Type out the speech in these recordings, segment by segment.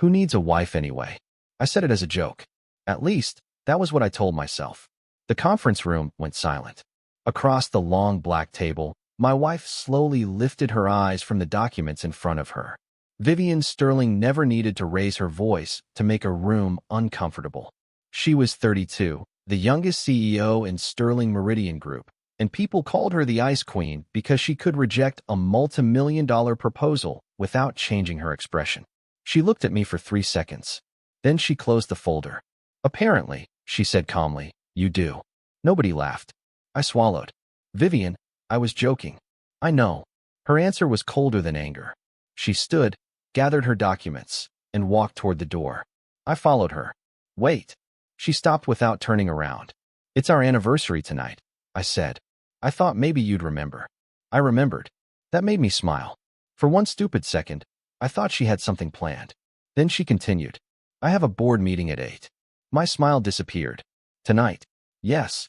Who needs a wife anyway? I said it as a joke. At least, that was what I told myself. The conference room went silent. Across the long black table, my wife slowly lifted her eyes from the documents in front of her. Vivian Sterling never needed to raise her voice to make a room uncomfortable. She was 32, the youngest CEO in Sterling Meridian Group, and people called her the Ice Queen because she could reject a multi-million-dollar proposal without changing her expression. She looked at me for 3 seconds. Then she closed the folder. Apparently, she said calmly, you do. Nobody laughed. I swallowed. Vivian, I was joking. I know. Her answer was colder than anger. She stood, gathered her documents, and walked toward the door. I followed her. Wait. She stopped without turning around. It's our anniversary tonight, I said. I thought maybe you'd remember. I remembered. That made me smile. For one stupid second, I thought she had something planned. Then she continued. I have a board meeting at 8. My smile disappeared. Tonight. Yes.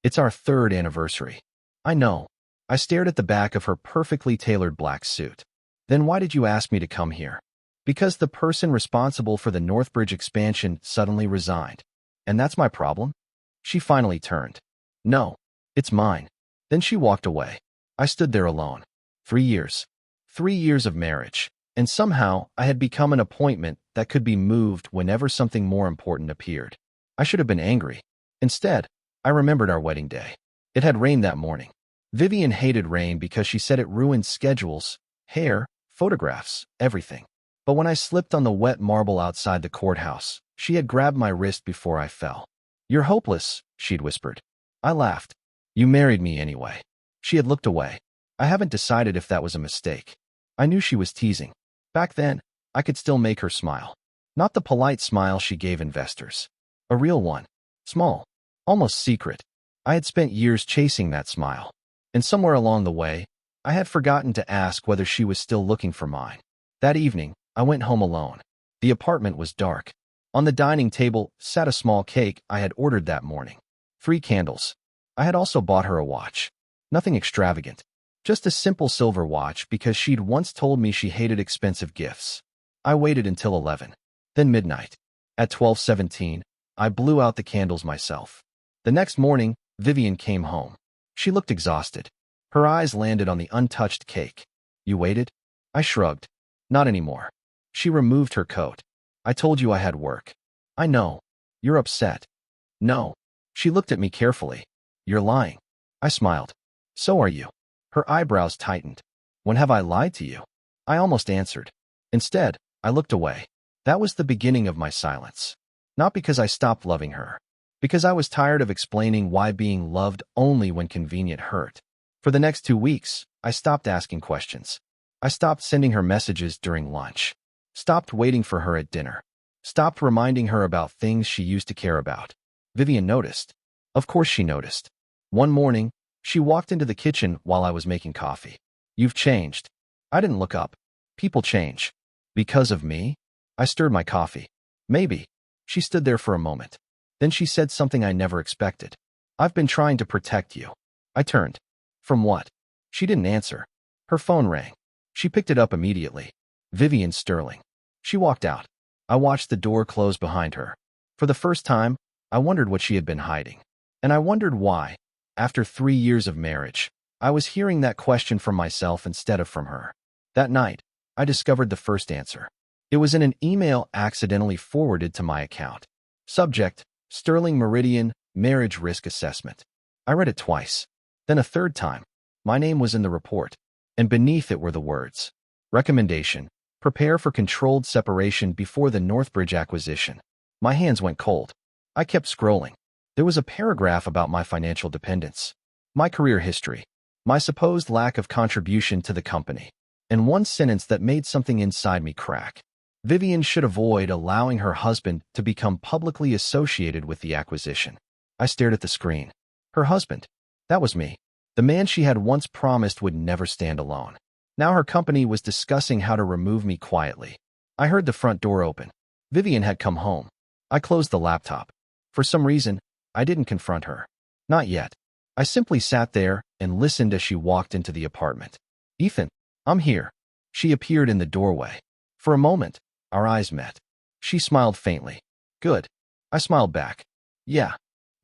It's our 3rd anniversary. I know. I stared at the back of her perfectly tailored black suit. Then why did you ask me to come here? Because the person responsible for the Northbridge expansion suddenly resigned. And that's my problem? She finally turned. No, it's mine. Then she walked away. I stood there alone. 3 years. 3 years of marriage. And somehow I had become an appointment that could be moved whenever something more important appeared. I should have been angry. Instead, I remembered our wedding day. It had rained that morning. Vivian hated rain because she said it ruined schedules, hair, photographs, everything. But when I slipped on the wet marble outside the courthouse, she had grabbed my wrist before I fell. You're hopeless, she'd whispered. I laughed. You married me anyway. She had looked away. I haven't decided if that was a mistake. I knew she was teasing. Back then, I could still make her smile. Not the polite smile she gave investors. A real one. Small. Almost secret. I had spent years chasing that smile. And somewhere along the way, I had forgotten to ask whether she was still looking for mine. That evening, I went home alone. The apartment was dark. On the dining table sat a small cake I had ordered that morning. 3 candles. I had also bought her a watch. Nothing extravagant. Just a simple silver watch because she'd once told me she hated expensive gifts. I waited until 11. Then midnight. At 12:17, I blew out the candles myself. The next morning, Vivian came home. She looked exhausted. Her eyes landed on the untouched cake. You waited? I shrugged. Not anymore. She removed her coat. I told you I had work. I know. You're upset. No. She looked at me carefully. You're lying. I smiled. So are you. Her eyebrows tightened. When have I lied to you? I almost answered. Instead, I looked away. That was the beginning of my silence. Not because I stopped loving her. Because I was tired of explaining why being loved only when convenient hurt. For the next 2 weeks, I stopped asking questions. I stopped sending her messages during lunch. Stopped waiting for her at dinner. Stopped reminding her about things she used to care about. Vivian noticed. Of course she noticed. One morning, she walked into the kitchen while I was making coffee. You've changed. I didn't look up. People change. Because of me? I stirred my coffee. Maybe. She stood there for a moment. Then she said something I never expected. I've been trying to protect you. I turned. From what? She didn't answer. Her phone rang. She picked it up immediately. Vivian Sterling. She walked out. I watched the door close behind her. For the first time, I wondered what she had been hiding. And I wondered why, after 3 years of marriage, I was hearing that question from myself instead of from her. That night, I discovered the first answer. It was in an email accidentally forwarded to my account. Subject, Sterling Meridian, Marriage Risk Assessment. I read it twice. Then a third time. My name was in the report. And beneath it were the words. Recommendation. Prepare for controlled separation before the Northbridge acquisition. My hands went cold. I kept scrolling. There was a paragraph about my financial dependence, my career history, my supposed lack of contribution to the company, and one sentence that made something inside me crack. Vivian should avoid allowing her husband to become publicly associated with the acquisition. I stared at the screen. Her husband. That was me. The man she had once promised would never stand alone. Now her company was discussing how to remove me quietly. I heard the front door open. Vivian had come home. I closed the laptop. For some reason, I didn't confront her. Not yet. I simply sat there and listened as she walked into the apartment. Ethan, I'm here. She appeared in the doorway. For a moment, our eyes met. She smiled faintly. Good. I smiled back. Yeah.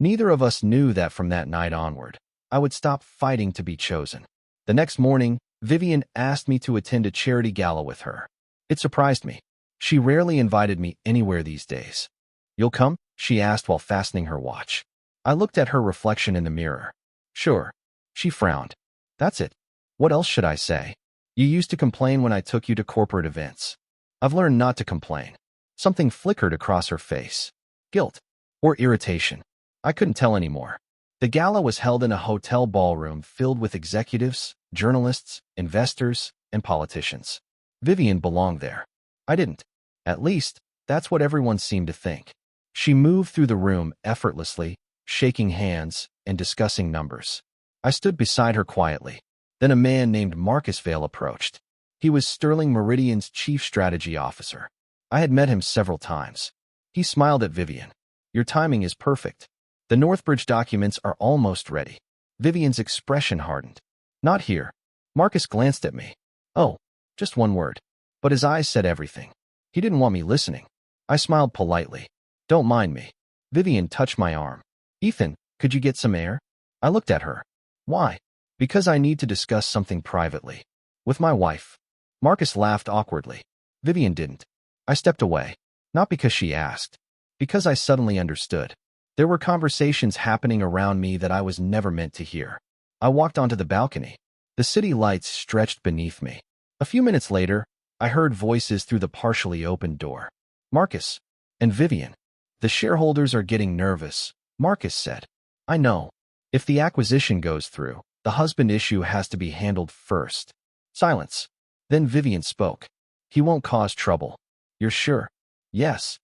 Neither of us knew that from that night onward, I would stop fighting to be chosen. The next morning, Vivian asked me to attend a charity gala with her. It surprised me. She rarely invited me anywhere these days. You'll come? She asked while fastening her watch. I looked at her reflection in the mirror. Sure. She frowned. That's it. What else should I say? You used to complain when I took you to corporate events. I've learned not to complain. Something flickered across her face. Guilt. Or irritation. I couldn't tell anymore. The gala was held in a hotel ballroom filled with executives, journalists, investors, and politicians. Vivian belonged there. I didn't. At least, that's what everyone seemed to think. She moved through the room effortlessly, shaking hands and discussing numbers. I stood beside her quietly. Then a man named Marcus Vale approached. He was Sterling Meridian's chief strategy officer. I had met him several times. He smiled at Vivian. Your timing is perfect. The Northbridge documents are almost ready. Vivian's expression hardened. Not here. Marcus glanced at me. Oh, just one word. But his eyes said everything. He didn't want me listening. I smiled politely. Don't mind me. Vivian touched my arm. Ethan, could you get some air? I looked at her. Why? Because I need to discuss something privately. With my wife. Marcus laughed awkwardly. Vivian didn't. I stepped away. Not because she asked. Because I suddenly understood. There were conversations happening around me that I was never meant to hear. I walked onto the balcony. The city lights stretched beneath me. A few minutes later, I heard voices through the partially opened door. Marcus. And Vivian. The shareholders are getting nervous, Marcus said. I know. If the acquisition goes through, the husband issue has to be handled first. Silence. Then Vivian spoke. He won't cause trouble. You're sure? Yes.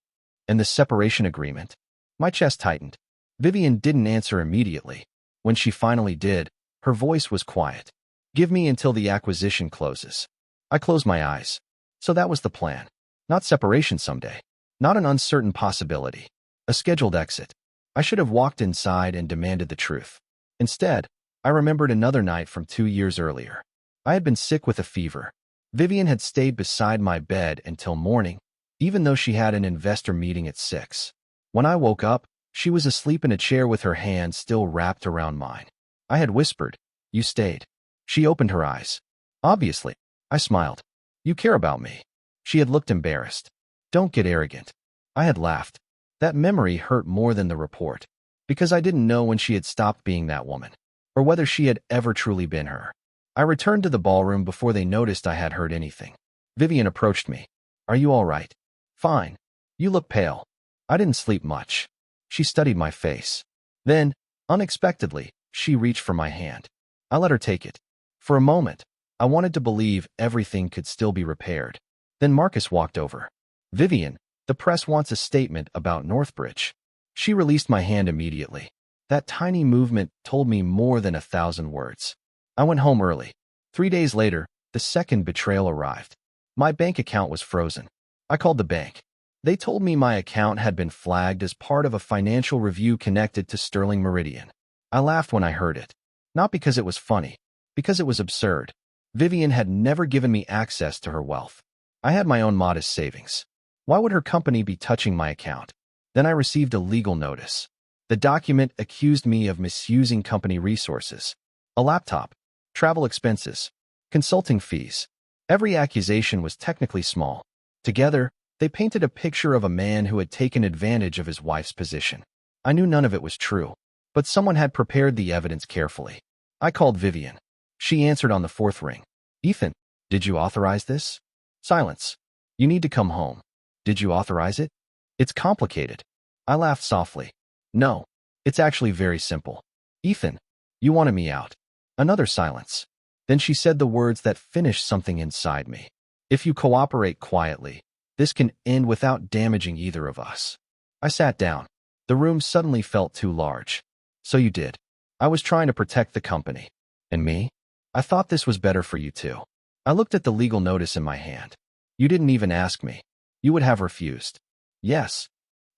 And the separation agreement? My chest tightened. Vivian didn't answer immediately. When she finally did, her voice was quiet. Give me until the acquisition closes. I closed my eyes. So that was the plan. Not separation someday. Not an uncertain possibility. A scheduled exit. I should have walked inside and demanded the truth. Instead, I remembered another night from 2 years earlier. I had been sick with a fever. Vivian had stayed beside my bed until morning, even though she had an investor meeting at 6. When I woke up, she was asleep in a chair with her hand still wrapped around mine. I had whispered, "You stayed." She opened her eyes. Obviously. I smiled. "You care about me." She had looked embarrassed. "Don't get arrogant." I had laughed. That memory hurt more than the report, because I didn't know when she had stopped being that woman, or whether she had ever truly been her. I returned to the ballroom before they noticed I had heard anything. Vivian approached me. Are you all right? Fine. You look pale. I didn't sleep much. She studied my face. Then, unexpectedly, she reached for my hand. I let her take it. For a moment, I wanted to believe everything could still be repaired. Then Marcus walked over. Vivian, the press wants a statement about Northbridge. She released my hand immediately. That tiny movement told me more than 1,000 words. I went home early. 3 days later, the second betrayal arrived. My bank account was frozen. I called the bank. They told me my account had been flagged as part of a financial review connected to Sterling Meridian. I laughed when I heard it. Not because it was funny, because it was absurd. Vivian had never given me access to her wealth. I had my own modest savings. Why would her company be touching my account? Then I received a legal notice. The document accused me of misusing company resources. A laptop, travel expenses, consulting fees. Every accusation was technically small. Together, they painted a picture of a man who had taken advantage of his wife's position. I knew none of it was true, but someone had prepared the evidence carefully. I called Vivian. She answered on the 4th ring. Ethan, did you authorize this? Silence. You need to come home. Did you authorize it? It's complicated. I laughed softly. No, it's actually very simple. Ethan, you wanted me out. Another silence. Then she said the words that finished something inside me. If you cooperate quietly, this can end without damaging either of us. I sat down. The room suddenly felt too large. So you did. I was trying to protect the company. And me? I thought this was better for you too. I looked at the legal notice in my hand. You didn't even ask me. You would have refused. Yes.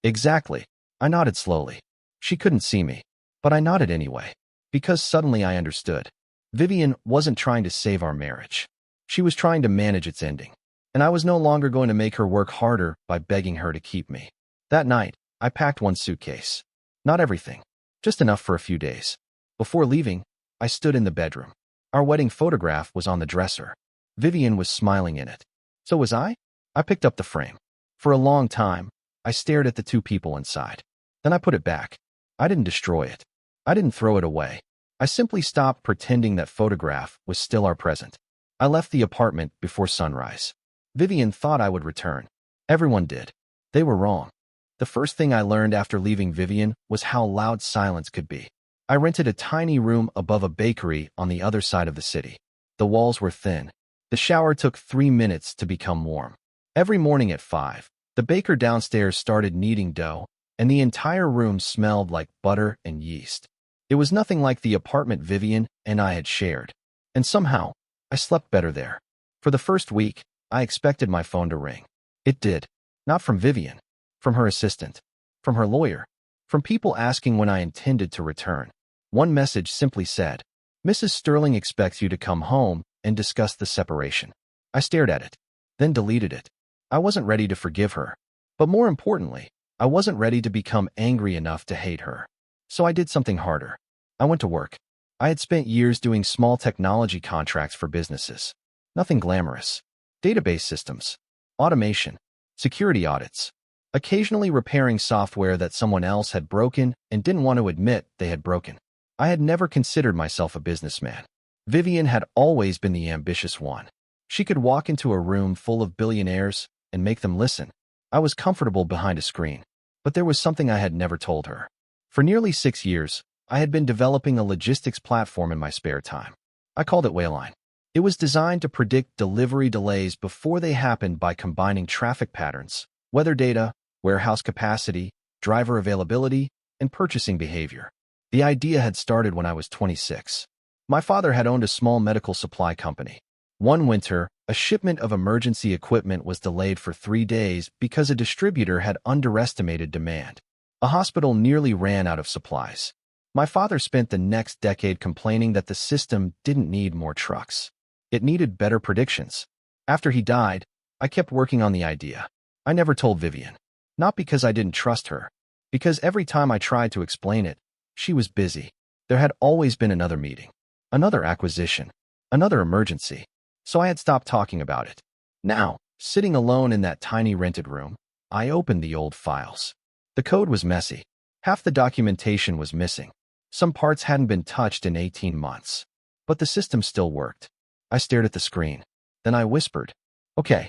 Exactly. I nodded slowly. She couldn't see me, but I nodded anyway, because suddenly I understood. Vivian wasn't trying to save our marriage. She was trying to manage its ending. and I was no longer going to make her work harder by begging her to keep me. That night, I packed one suitcase. Not everything, just enough for a few days. Before leaving, I stood in the bedroom. Our wedding photograph was on the dresser. Vivian was smiling in it. So was I? I picked up the frame. For a long time, I stared at the two people inside. Then I put it back. I didn't destroy it. I didn't throw it away. I simply stopped pretending that photograph was still our present. I left the apartment before sunrise. Vivian thought I would return. Everyone did. They were wrong. The first thing I learned after leaving Vivian was how loud silence could be. I rented a tiny room above a bakery on the other side of the city. The walls were thin. The shower took 3 minutes to become warm. Every morning at 5, the baker downstairs started kneading dough, and the entire room smelled like butter and yeast. It was nothing like the apartment Vivian and I had shared. And somehow, I slept better there. For the first week, I expected my phone to ring. It did. Not from Vivian. From her assistant. From her lawyer. From people asking when I intended to return. One message simply said, "Mrs. Sterling expects you to come home and discuss the separation." I stared at it, then deleted it. I wasn't ready to forgive her. But more importantly, I wasn't ready to become angry enough to hate her. So I did something harder. I went to work. I had spent years doing small technology contracts for businesses. Nothing glamorous. Database systems, automation, security audits, occasionally repairing software that someone else had broken and didn't want to admit they had broken. I had never considered myself a businessman. Vivian had always been the ambitious one. She could walk into a room full of billionaires and make them listen. I was comfortable behind a screen, but there was something I had never told her. For nearly 6 years, I had been developing a logistics platform in my spare time. I called it Wayline. It was designed to predict delivery delays before they happened by combining traffic patterns, weather data, warehouse capacity, driver availability, and purchasing behavior. The idea had started when I was 26. My father had owned a small medical supply company. One winter, a shipment of emergency equipment was delayed for 3 days because a distributor had underestimated demand. A hospital nearly ran out of supplies. My father spent the next decade complaining that the system didn't need more trucks. It needed better predictions. After he died, I kept working on the idea. I never told Vivian. Not because I didn't trust her. Because every time I tried to explain it, she was busy. There had always been another meeting. Another acquisition. Another emergency. So I had stopped talking about it. Now, sitting alone in that tiny rented room, I opened the old files. The code was messy. Half the documentation was missing. Some parts hadn't been touched in 18 months. But the system still worked. I stared at the screen. Then I whispered, "Okay."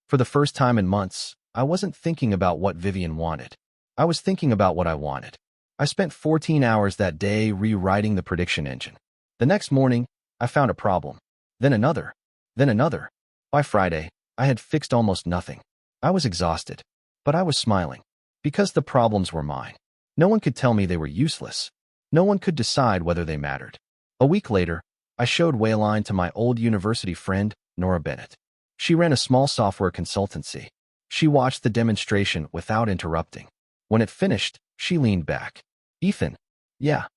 For the first time in months, I wasn't thinking about what Vivian wanted. I was thinking about what I wanted. I spent 14 hours that day rewriting the prediction engine. The next morning, I found a problem. Then another. Then another. By Friday, I had fixed almost nothing. I was exhausted. But I was smiling. Because the problems were mine. No one could tell me they were useless. No one could decide whether they mattered. A week later, I showed Wayline to my old university friend, Nora Bennett. She ran a small software consultancy. She watched the demonstration without interrupting. When it finished, she leaned back. "Ethan." "Yeah."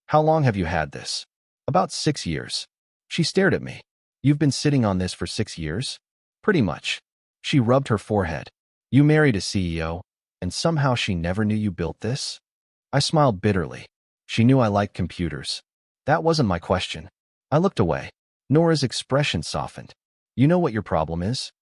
"How long have you had this?" "About 6 years." She stared at me. "You've been sitting on this for 6 years?" "Pretty much." She rubbed her forehead. "You married a CEO, and somehow she never knew you built this?" I smiled bitterly. She knew I liked computers. That wasn't my question. I looked away. Nora's expression softened. "You know what your problem is?"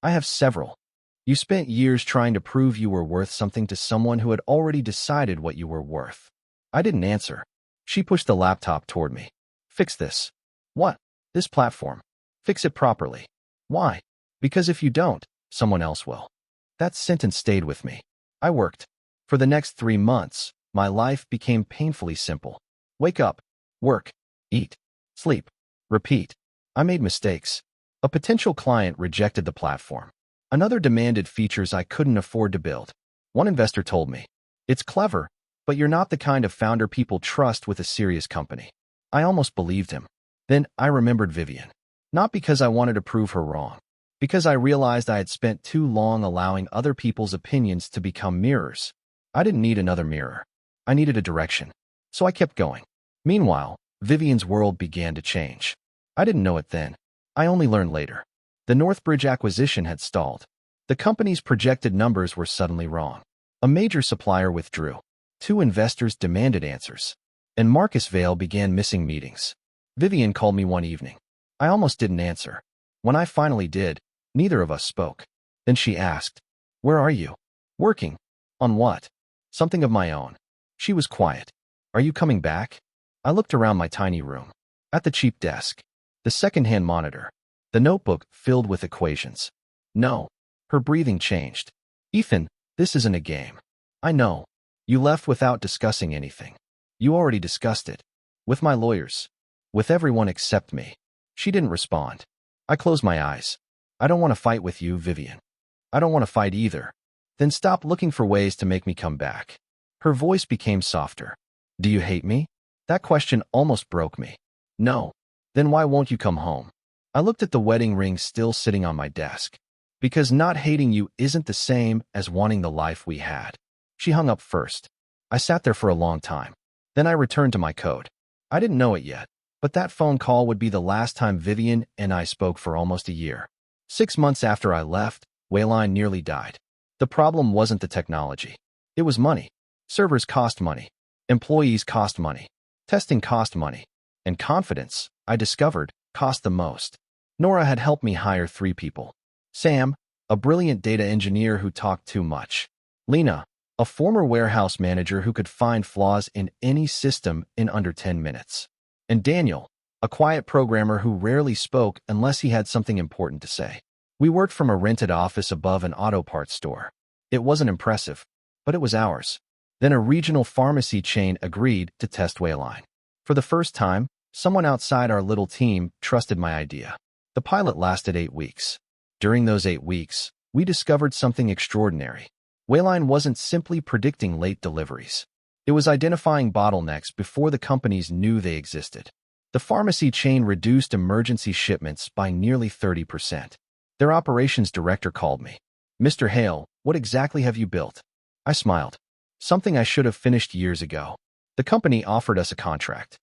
"I have several." "You spent years trying to prove you were worth something to someone who had already decided what you were worth." I didn't answer. She pushed the laptop toward me. "Fix this." "What?" "This platform. Fix it properly." "Why?" "Because if you don't, someone else will." That sentence stayed with me. I worked. For the next 3 months, my life became painfully simple. Wake up, work, eat, sleep, repeat. I made mistakes. A potential client rejected the platform. Another demanded features I couldn't afford to build. One investor told me, "It's clever, but you're not the kind of founder people trust with a serious company." I almost believed him. Then I remembered Vivian. Not because I wanted to prove her wrong. Because I realized I had spent too long allowing other people's opinions to become mirrors. I didn't need another mirror. I needed a direction. So I kept going. Meanwhile, Vivian's world began to change. I didn't know it then. I only learned later. The Northbridge acquisition had stalled. The company's projected numbers were suddenly wrong. A major supplier withdrew. 2 investors demanded answers. And Marcus Vale began missing meetings. Vivian called me one evening. I almost didn't answer. When I finally did, neither of us spoke. Then she asked, "Where are you?" "Working." "On what?" "Something of my own." She was quiet. "Are you coming back?" I looked around my tiny room. At the cheap desk. The second-hand monitor. The notebook filled with equations. "No." Her breathing changed. "Ethan, this isn't a game." "I know. You left without discussing anything." "You already discussed it. With my lawyers. With everyone except me." She didn't respond. I closed my eyes. "I don't want to fight with you, Vivian." "I don't want to fight either." "Then stop looking for ways to make me come back." Her voice became softer. "Do you hate me?" That question almost broke me. "No." "Then why won't you come home?" I looked at the wedding ring still sitting on my desk. "Because not hating you isn't the same as wanting the life we had." She hung up first. I sat there for a long time. Then I returned to my code. I didn't know it yet, but that phone call would be the last time Vivian and I spoke for almost a year. 6 months after I left, Wayline nearly died. The problem wasn't the technology. It was money. Servers cost money. Employees cost money. Testing cost money. And confidence, I discovered, cost the most. Nora had helped me hire 3 people. Sam, a brilliant data engineer who talked too much. Lena, a former warehouse manager who could find flaws in any system in under 10 minutes. And Daniel, a quiet programmer who rarely spoke unless he had something important to say. We worked from a rented office above an auto parts store. It wasn't impressive, but it was ours. Then a regional pharmacy chain agreed to test Wayline. For the first time, someone outside our little team trusted my idea. The pilot lasted 8 weeks. During those 8 weeks, we discovered something extraordinary. Wayline wasn't simply predicting late deliveries. It was identifying bottlenecks before the companies knew they existed. The pharmacy chain reduced emergency shipments by nearly 30%. Their operations director called me. "Mr. Hale, what exactly have you built?" I smiled. "Something I should have finished years ago." The company offered us a contract.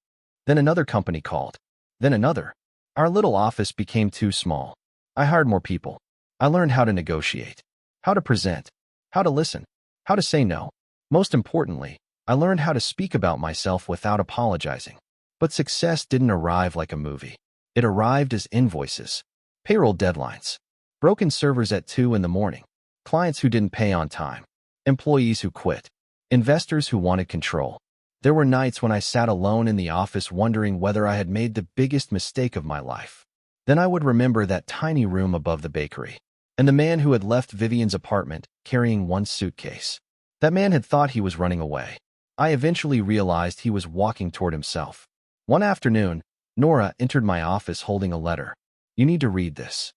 Then another company called. Then another. Our little office became too small. I hired more people. I learned how to negotiate, how to present, how to listen, how to say no. Most importantly, I learned how to speak about myself without apologizing. But success didn't arrive like a movie. It arrived as invoices, payroll deadlines, broken servers at 2 in the morning, clients who didn't pay on time, employees who quit, investors who wanted control. There were nights when I sat alone in the office wondering whether I had made the biggest mistake of my life. Then I would remember that tiny room above the bakery, and the man who had left Vivian's apartment carrying 1 suitcase. That man had thought he was running away. I eventually realized he was walking toward himself. One afternoon, Nora entered my office holding a letter. "You need to read this."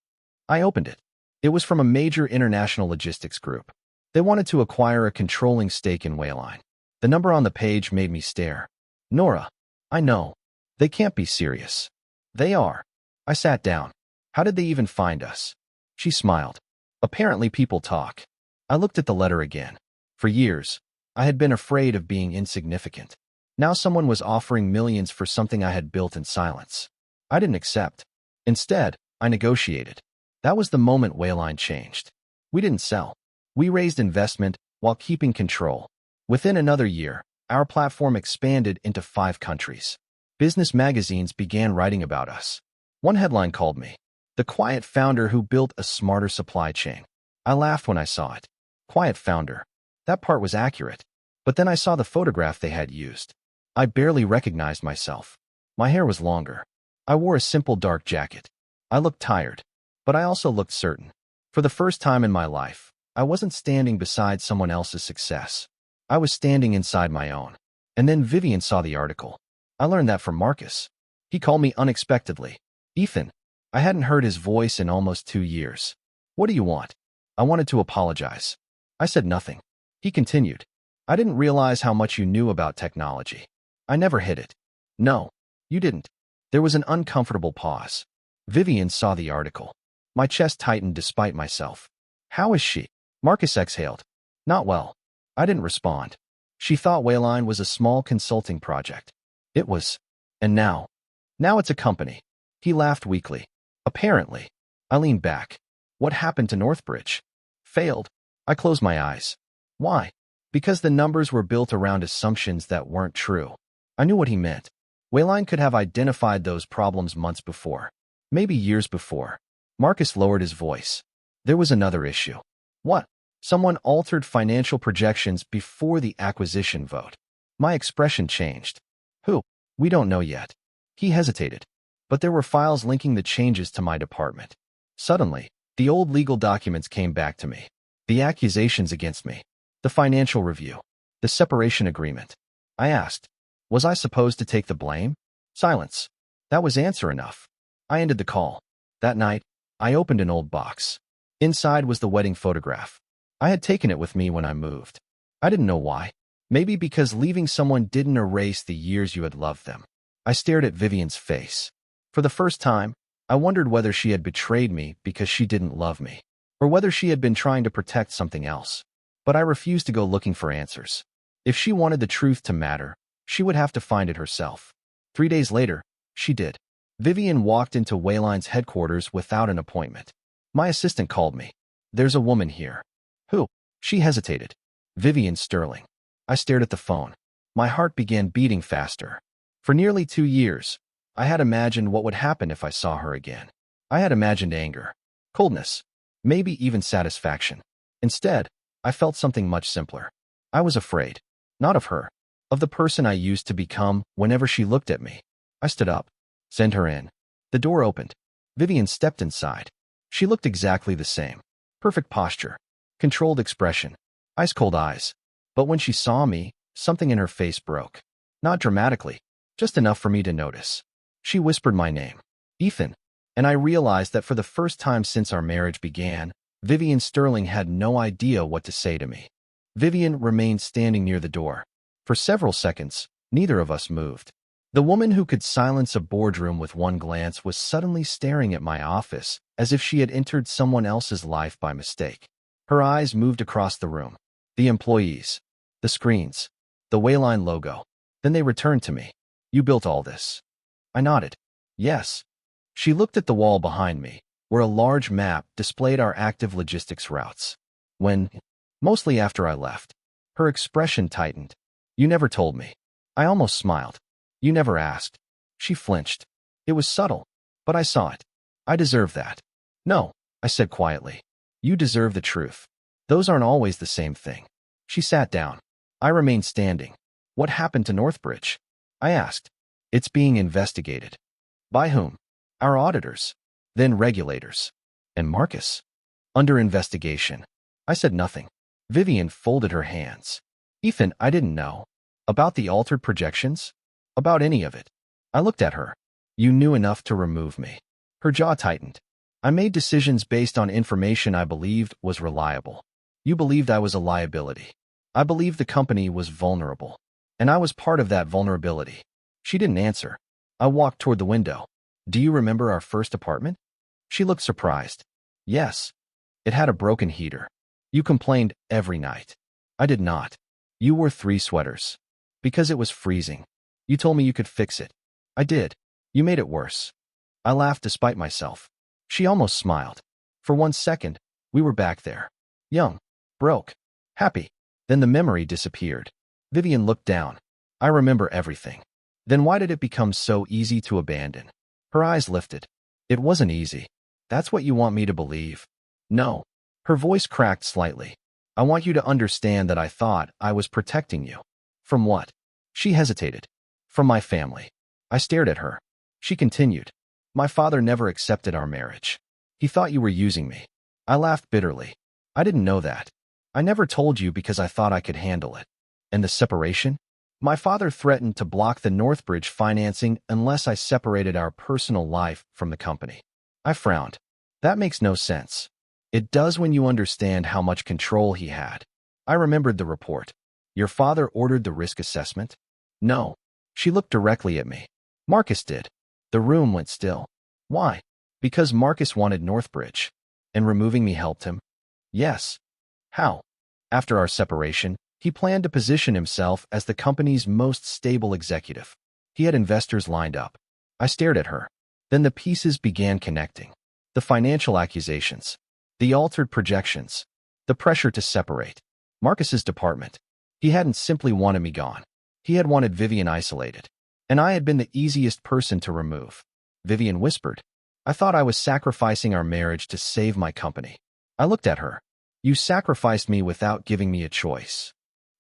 I opened it. It was from a major international logistics group. They wanted to acquire a controlling stake in Wayline. The number on the page made me stare. "Nora, I know. They can't be serious." "They are." I sat down. "How did they even find us?" She smiled. "Apparently people talk." I looked at the letter again. For years, I had been afraid of being insignificant. Now someone was offering millions for something I had built in silence. I didn't accept. Instead, I negotiated. That was the moment Wayline changed. We didn't sell. We raised investment while keeping control. Within another year, our platform expanded into 5 countries. Business magazines began writing about us. One headline called me, "The quiet founder who built a smarter supply chain." I laughed when I saw it. Quiet founder. That part was accurate. But then I saw the photograph they had used. I barely recognized myself. My hair was longer. I wore a simple dark jacket. I looked tired, but I also looked certain. For the first time in my life, I wasn't standing beside someone else's success. I was standing inside my own. And then Vivian saw the article. I learned that from Marcus. He called me unexpectedly. "Ethan." I hadn't heard his voice in almost 2 years. "What do you want?" I wanted to apologize. I said nothing. He continued. "I didn't realize how much you knew about technology." I never hid it. "No, you didn't." There was an uncomfortable pause. Vivian saw the article. My chest tightened despite myself. "How is she?" Marcus exhaled. "Not well." I didn't respond. She thought Wayline was a small consulting project. It was. And now? Now it's a company. He laughed weakly. "Apparently." I leaned back. What happened to Northbridge? Failed. I closed my eyes. Why? Because the numbers were built around assumptions that weren't true. I knew what he meant. Wayline could have identified those problems months before. Maybe years before. Marcus lowered his voice. There was another issue. What? Someone altered financial projections before the acquisition vote. My expression changed. Who? We don't know yet. He hesitated. But there were files linking the changes to my department. Suddenly, the old legal documents came back to me. The accusations against me. The financial review. The separation agreement. I asked, was I supposed to take the blame? Silence. That was answer enough. I ended the call. That night, I opened an old box. Inside was the wedding photograph. I had taken it with me when I moved. I didn't know why. Maybe because leaving someone didn't erase the years you had loved them. I stared at Vivian's face. For the first time, I wondered whether she had betrayed me because she didn't love me, or whether she had been trying to protect something else. But I refused to go looking for answers. If she wanted the truth to matter, she would have to find it herself. 3 days later, she did. Vivian walked into Wayline's headquarters without an appointment. My assistant called me. There's a woman here. Who? She hesitated. Vivian Sterling. I stared at the phone. My heart began beating faster. For nearly 2 years, I had imagined what would happen if I saw her again. I had imagined anger, coldness, maybe even satisfaction. Instead, I felt something much simpler. I was afraid. Not of her. Of the person I used to become whenever she looked at me. I stood up. Send her in. The door opened. Vivian stepped inside. She looked exactly the same. Perfect posture. Controlled expression. Ice-cold eyes. But when she saw me, something in her face broke. Not dramatically. Just enough for me to notice. She whispered my name. Ethan. And I realized that for the first time since our marriage began, Vivian Sterling had no idea what to say to me. Vivian remained standing near the door. For several seconds, neither of us moved. The woman who could silence a boardroom with one glance was suddenly staring at my office, as if she had entered someone else's life by mistake. Her eyes moved across the room. The employees. The screens. The Wayline logo. Then they returned to me. You built all this. I nodded. Yes. She looked at the wall behind me, where a large map displayed our active logistics routes. Mostly after I left, her expression tightened. You never told me. I almost smiled. You never asked. She flinched. It was subtle, but I saw it. I deserve that. No, I said quietly. You deserve the truth. Those aren't always the same thing. She sat down. I remained standing. What happened to Northbridge? I asked. It's being investigated. By whom? Our auditors. Then regulators. And Marcus? Under investigation. I said nothing. Vivian folded her hands. Ethan, I didn't know. About the altered projections? About any of it. I looked at her. You knew enough to remove me. Her jaw tightened. I made decisions based on information I believed was reliable. You believed I was a liability. I believed the company was vulnerable. And I was part of that vulnerability. She didn't answer. I walked toward the window. Do you remember our first apartment? She looked surprised. Yes. It had a broken heater. You complained every night. I did not. You wore 3 sweaters. Because it was freezing. You told me you could fix it. I did. You made it worse. I laughed despite myself. She almost smiled. For 1 second, we were back there. Young. Broke. Happy. Then the memory disappeared. Vivian looked down. I remember everything. Then why did it become so easy to abandon? Her eyes lifted. It wasn't easy. That's what you want me to believe. No. Her voice cracked slightly. I want you to understand that I thought I was protecting you. From what? She hesitated. From my family. I stared at her. She continued. My father never accepted our marriage. He thought you were using me. I laughed bitterly. I didn't know that. I never told you because I thought I could handle it. And the separation? My father threatened to block the Northbridge financing unless I separated our personal life from the company. I frowned. That makes no sense. It does when you understand how much control he had. I remembered the report. Your father ordered the risk assessment? No. She looked directly at me. Marcus did. The room went still. Why? Because Marcus wanted Northbridge. And removing me helped him? Yes. How? After our separation, he planned to position himself as the company's most stable executive. He had investors lined up. I stared at her. Then the pieces began connecting. The financial accusations. The altered projections. The pressure to separate. Marcus's department. He hadn't simply wanted me gone. He had wanted Vivian isolated. And I had been the easiest person to remove. Vivian whispered. I thought I was sacrificing our marriage to save my company. I looked at her. You sacrificed me without giving me a choice.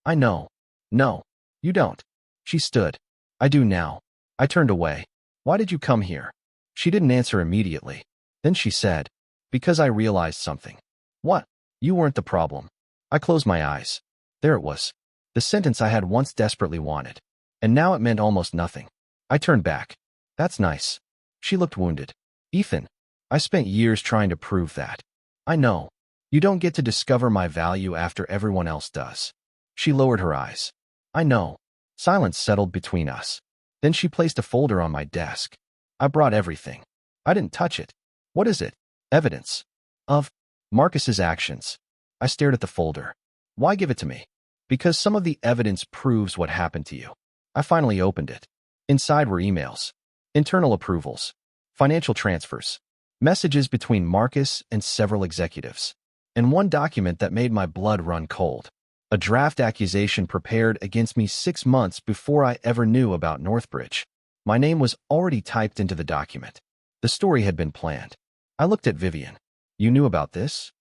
I know. No, you don't. She stood. I do now. I turned away. Why did you come here? She didn't answer immediately. Then she said, because I realized something. What? You weren't the problem. I closed my eyes. There it was. The sentence I had once desperately wanted. And now it meant almost nothing. I turned back. That's nice. She looked wounded. Ethan, I spent years trying to prove that. I know. You don't get to discover my value after everyone else does. She lowered her eyes. I know. Silence settled between us. Then she placed a folder on my desk. I brought everything. I didn't touch it. What is it? Evidence. Of Marcus's actions. I stared at the folder. Why give it to me? Because some of the evidence proves what happened to you. I finally opened it. Inside were emails, internal approvals, financial transfers, messages between Marcus and several executives, and one document that made my blood run cold. A draft accusation prepared against me 6 months before I ever knew about Northbridge. My name was already typed into the document. The story had been planned. I looked at Vivian. You knew about this?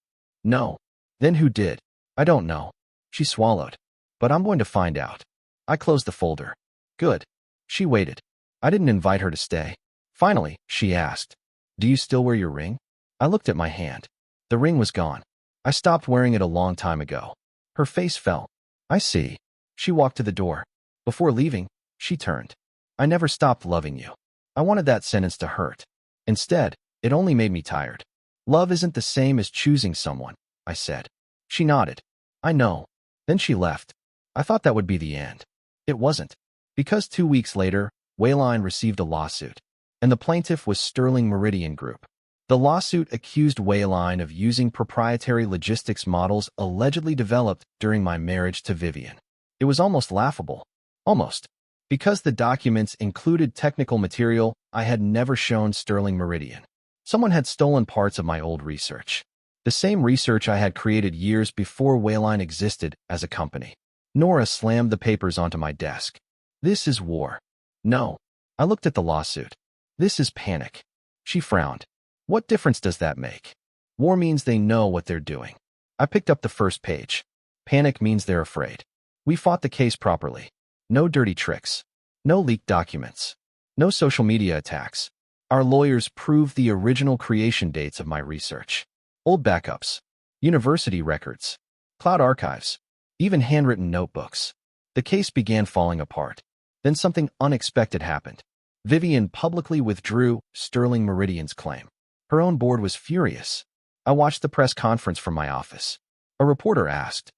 No. Then who did? I don't know. She swallowed. But I'm going to find out. I closed the folder. Good. She waited. I didn't invite her to stay. Finally, she asked, do you still wear your ring? I looked at my hand. The ring was gone. I stopped wearing it a long time ago. Her face fell. I see. She walked to the door. Before leaving, she turned. I never stopped loving you. I wanted that sentence to hurt. Instead, it only made me tired. Love isn't the same as choosing someone, I said. She nodded. I know. Then she left. I thought that would be the end. It wasn't. Because 2 weeks later, Wayline received a lawsuit. And the plaintiff was Sterling Meridian Group. The lawsuit accused Wayline of using proprietary logistics models allegedly developed during my marriage to Vivian. It was almost laughable. Almost. Because the documents included technical material I had never shown Sterling Meridian. Someone had stolen parts of my old research. The same research I had created years before Wayline existed as a company. Nora slammed the papers onto my desk. This is war. No. I looked at the lawsuit. This is panic. She frowned. What difference does that make? War means they know what they're doing. I picked up the first page. Panic means they're afraid. We fought the case properly. No dirty tricks. No leaked documents. No social media attacks. Our lawyers proved the original creation dates of my research. Old backups. University records. Cloud archives. Even handwritten notebooks. The case began falling apart. Then something unexpected happened. Vivian publicly withdrew Sterling Meridian's claim. Her own board was furious. I watched the press conference from my office. A reporter asked,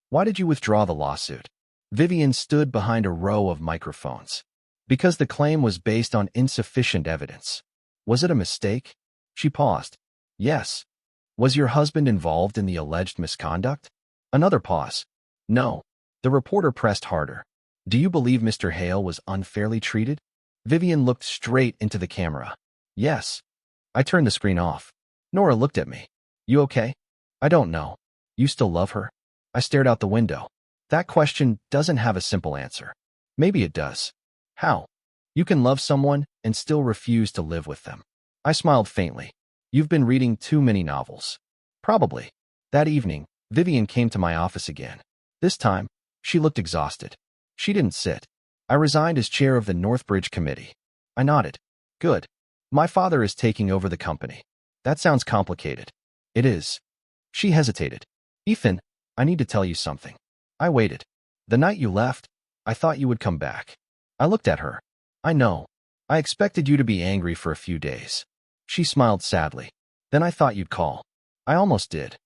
why did you withdraw the lawsuit? Vivian stood behind a row of microphones. Because the claim was based on insufficient evidence. Was it a mistake? She paused. Yes. Was your husband involved in the alleged misconduct? Another pause. No. The reporter pressed harder. Do you believe Mr. Hale was unfairly treated? Vivian looked straight into the camera. Yes. I turned the screen off. Nora looked at me. You okay? I don't know. You still love her? I stared out the window. That question doesn't have a simple answer. Maybe it does. How? You can love someone and still refuse to live with them. I smiled faintly. You've been reading too many novels. Probably. That evening, Vivian came to my office again. This time, she looked exhausted. She didn't sit. I resigned as chair of the Northbridge Committee. I nodded. Good. My father is taking over the company. That sounds complicated. It is. She hesitated. Ethan, I need to tell you something. I waited. The night you left, I thought you would come back. I looked at her. I know. I expected you to be angry for a few days. She smiled sadly. Then I thought you'd call. I almost did.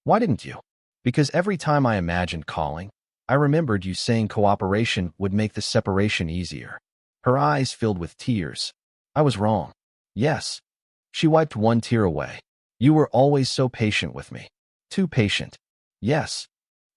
Why didn't you? Because every time I imagined calling, I remembered you saying cooperation would make the separation easier. Her eyes filled with tears. I was wrong. Yes. She wiped one tear away. You were always so patient with me. Too patient. Yes.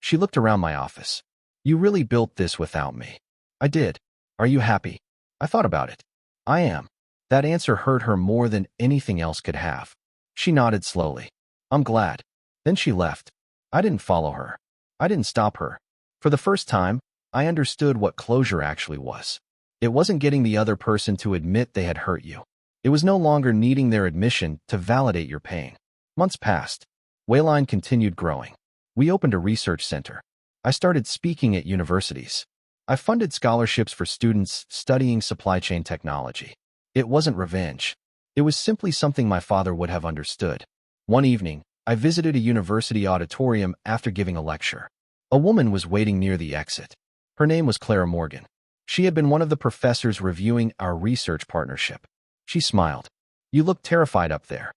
She looked around my office. You really built this without me. I did. Are you happy? I thought about it. I am. That answer hurt her more than anything else could have. She nodded slowly. I'm glad. Then she left. I didn't follow her. I didn't stop her. For the first time, I understood what closure actually was. It wasn't getting the other person to admit they had hurt you. It was no longer needing their admission to validate your pain. Months passed. Wayline continued growing. We opened a research center. I started speaking at universities. I funded scholarships for students studying supply chain technology. It wasn't revenge. It was simply something my father would have understood. One evening, I visited a university auditorium after giving a lecture. A woman was waiting near the exit. Her name was Clara Morgan. She had been one of the professors reviewing our research partnership. She smiled. You look terrified up there.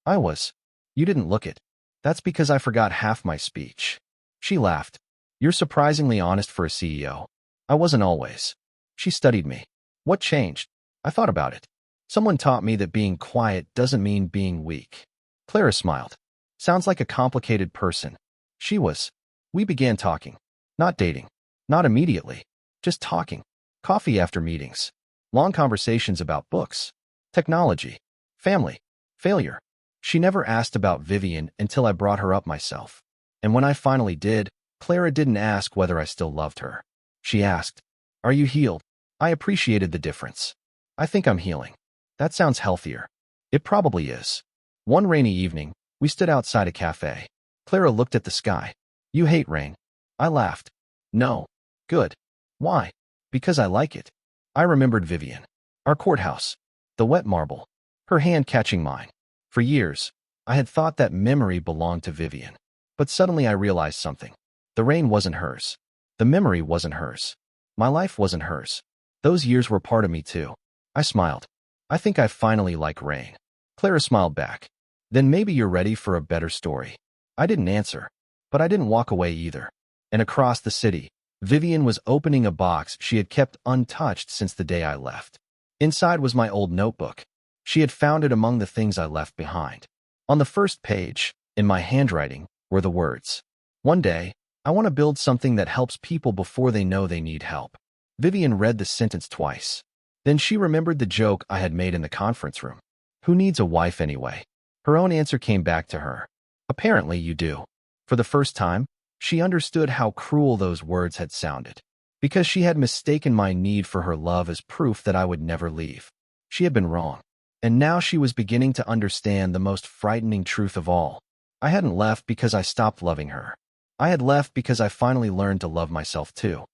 I was. You didn't look it. That's because I forgot half my speech. She laughed. You're surprisingly honest for a CEO. I wasn't always. She studied me. What changed? I thought about it. Someone taught me that being quiet doesn't mean being weak. Clara smiled. Sounds like a complicated person. She was. We began talking. Not dating. Not immediately. Just talking. Coffee after meetings. Long conversations about books. Technology. Family. Failure. She never asked about Vivian until I brought her up myself. And when I finally did, Clara didn't ask whether I still loved her. She asked, Are you healed? I appreciated the difference. I think I'm healing. That sounds healthier. It probably is. One rainy evening, we stood outside a cafe. Clara looked at the sky. You hate rain. I laughed. No. Good. Why? Because I like it. I remembered Vivian. Our courthouse. The wet marble. Her hand catching mine. For years, I had thought that memory belonged to Vivian. But suddenly I realized something. The rain wasn't hers. The memory wasn't hers. My life wasn't hers. Those years were part of me too. I smiled. I think I finally like rain. Clara smiled back. Then maybe you're ready for a better story. I didn't answer. But I didn't walk away either. And across the city, Vivian was opening a box she had kept untouched since the day I left. Inside was my old notebook. She had found it among the things I left behind. On the first page, in my handwriting, were the words, One day, I want to build something that helps people before they know they need help. Vivian read the sentence twice. Then she remembered the joke I had made in the conference room. Who needs a wife anyway? Her own answer came back to her. Apparently you do. For the first time, she understood how cruel those words had sounded. Because she had mistaken my need for her love as proof that I would never leave. She had been wrong. And now she was beginning to understand the most frightening truth of all. I hadn't left because I stopped loving her. I had left because I finally learned to love myself too.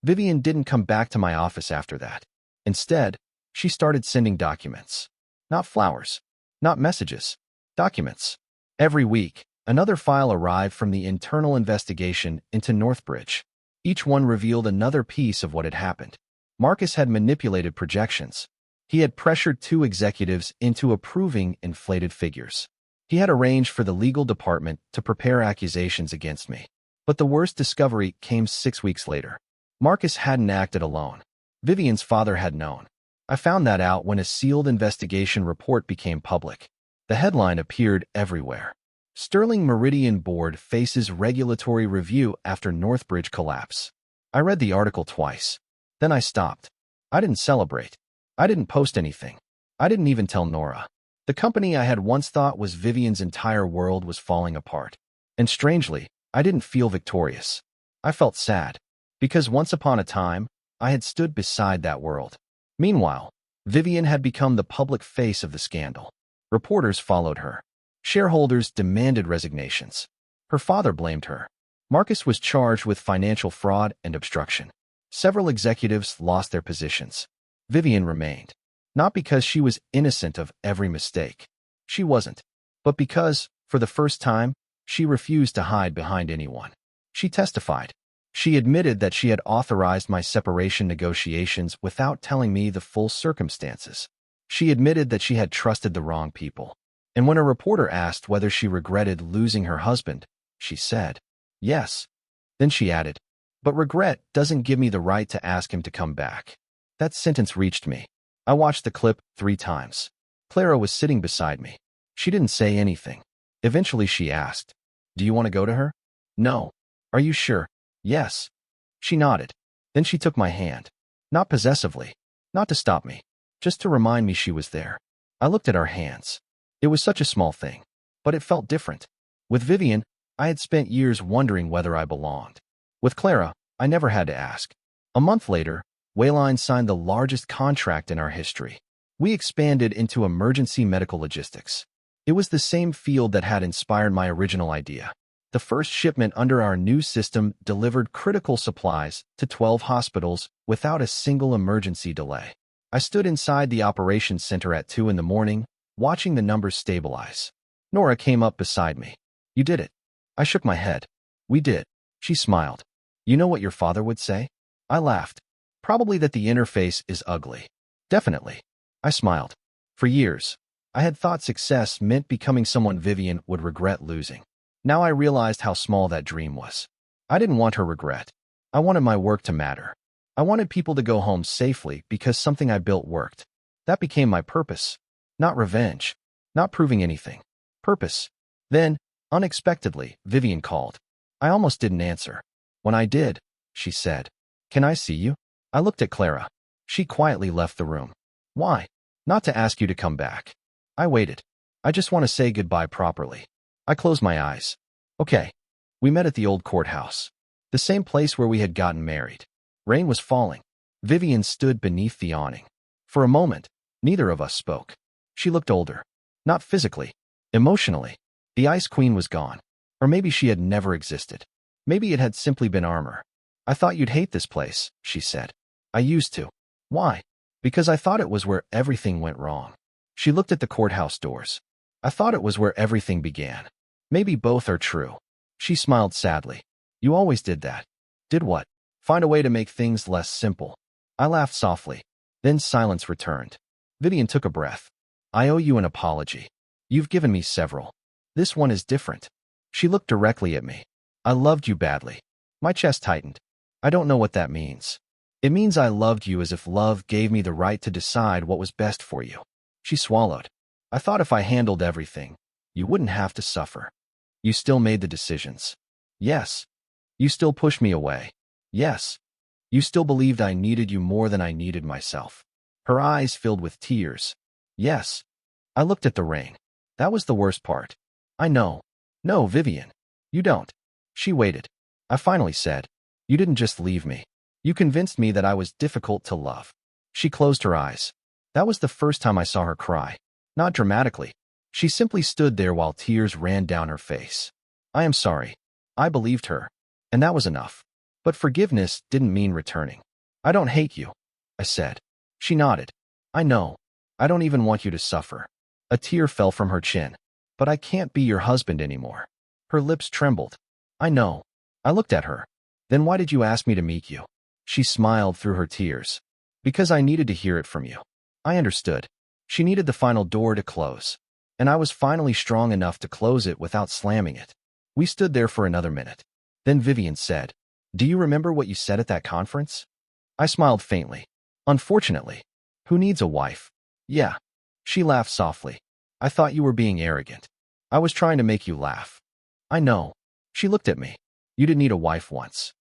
Vivian didn't come back to my office after that. Instead, she started sending documents. Not flowers. Not messages. Documents. Every week, another file arrived from the internal investigation into Northbridge. Each one revealed another piece of what had happened. Marcus had manipulated projections. He had pressured two executives into approving inflated figures. He had arranged for the legal department to prepare accusations against me. But the worst discovery came 6 weeks later. Marcus hadn't acted alone. Vivian's father had known. I found that out when a sealed investigation report became public. The headline appeared everywhere. Sterling Meridian Board faces regulatory review after Northbridge collapse. I read the article twice. Then I stopped. I didn't celebrate. I didn't post anything. I didn't even tell Nora. The company I had once thought was Vivian's entire world was falling apart. And strangely, I didn't feel victorious. I felt sad. Because once upon a time, I had stood beside that world. Meanwhile, Vivian had become the public face of the scandal. Reporters followed her. Shareholders demanded resignations. Her father blamed her. Marcus was charged with financial fraud and obstruction. Several executives lost their positions. Vivian remained. Not because she was innocent of every mistake. She wasn't. But because, for the first time, she refused to hide behind anyone. She testified. She admitted that she had authorized my separation negotiations without telling me the full circumstances. She admitted that she had trusted the wrong people. And when a reporter asked whether she regretted losing her husband, she said, yes. Then she added, but regret doesn't give me the right to ask him to come back. That sentence reached me. I watched the clip 3 times. Clara was sitting beside me. She didn't say anything. Eventually she asked, do you want to go to her? No. Are you sure? Yes. She nodded. Then she took my hand. Not possessively. Not to stop me. Just to remind me she was there. I looked at our hands. It was such a small thing. but it felt different. With Vivian, I had spent years wondering whether I belonged. With Clara, I never had to ask. A month later, Wayline signed the largest contract in our history. We expanded into emergency medical logistics. It was the same field that had inspired my original idea. The first shipment under our new system delivered critical supplies to 12 hospitals without a single emergency delay. I stood inside the operations center at 2 in the morning, watching the numbers stabilize. Nora came up beside me. "You did it." I shook my head. "We did." She smiled. "You know what your father would say?" I laughed. "Probably that the interface is ugly." "Definitely." I smiled. For years, I had thought success meant becoming someone Vivian would regret losing. Now I realized how small that dream was. I didn't want her regret. I wanted my work to matter. I wanted people to go home safely because something I built worked. That became my purpose. Not revenge. Not proving anything. Purpose. Then, unexpectedly, Vivian called. I almost didn't answer. When I did, she said, "Can I see you?" I looked at Clara. She quietly left the room. "Why?" "Not to ask you to come back." I waited. "I just want to say goodbye properly." I closed my eyes. "Okay." We met at the old courthouse. The same place where we had gotten married. Rain was falling. Vivian stood beneath the awning. For a moment, neither of us spoke. She looked older. Not physically. Emotionally. The Ice Queen was gone. Or maybe she had never existed. Maybe it had simply been armor. "I thought you'd hate this place," she said. "I used to." "Why?" "Because I thought it was where everything went wrong." She looked at the courthouse doors. "I thought it was where everything began." Maybe both are true. She smiled sadly. "You always did that." "Did what?" "Find a way to make things less simple." I laughed softly. Then silence returned. Vivian took a breath. "I owe you an apology. You've given me several. This one is different." She looked directly at me. "I loved you badly." My chest tightened. "I don't know what that means." "It means I loved you as if love gave me the right to decide what was best for you." She swallowed. "I thought if I handled everything, you wouldn't have to suffer." "You still made the decisions." "Yes." "You still pushed me away." "Yes." "You still believed I needed you more than I needed myself." Her eyes filled with tears. "Yes." I looked at the ring. "That was the worst part." "I know." "No, Vivian. You don't." She waited. I finally said, "You didn't just leave me. You convinced me that I was difficult to love." She closed her eyes. That was the first time I saw her cry. Not dramatically. She simply stood there while tears ran down her face. "I am sorry." I believed her. And that was enough. But forgiveness didn't mean returning. "I don't hate you," I said. She nodded. "I know. I don't even want you to suffer." A tear fell from her chin. "But I can't be your husband anymore." Her lips trembled. "I know." I looked at her. "Then why did you ask me to meet you?" She smiled through her tears. "Because I needed to hear it from you." I understood. She needed the final door to close. And I was finally strong enough to close it without slamming it. We stood there for another minute. Then Vivian said, "Do you remember what you said at that conference?" I smiled faintly. "Unfortunately. Who needs a wife?" "Yeah." She laughed softly. "I thought you were being arrogant. I was trying to make you laugh." "I know." She looked at me. "You didn't need a wife once."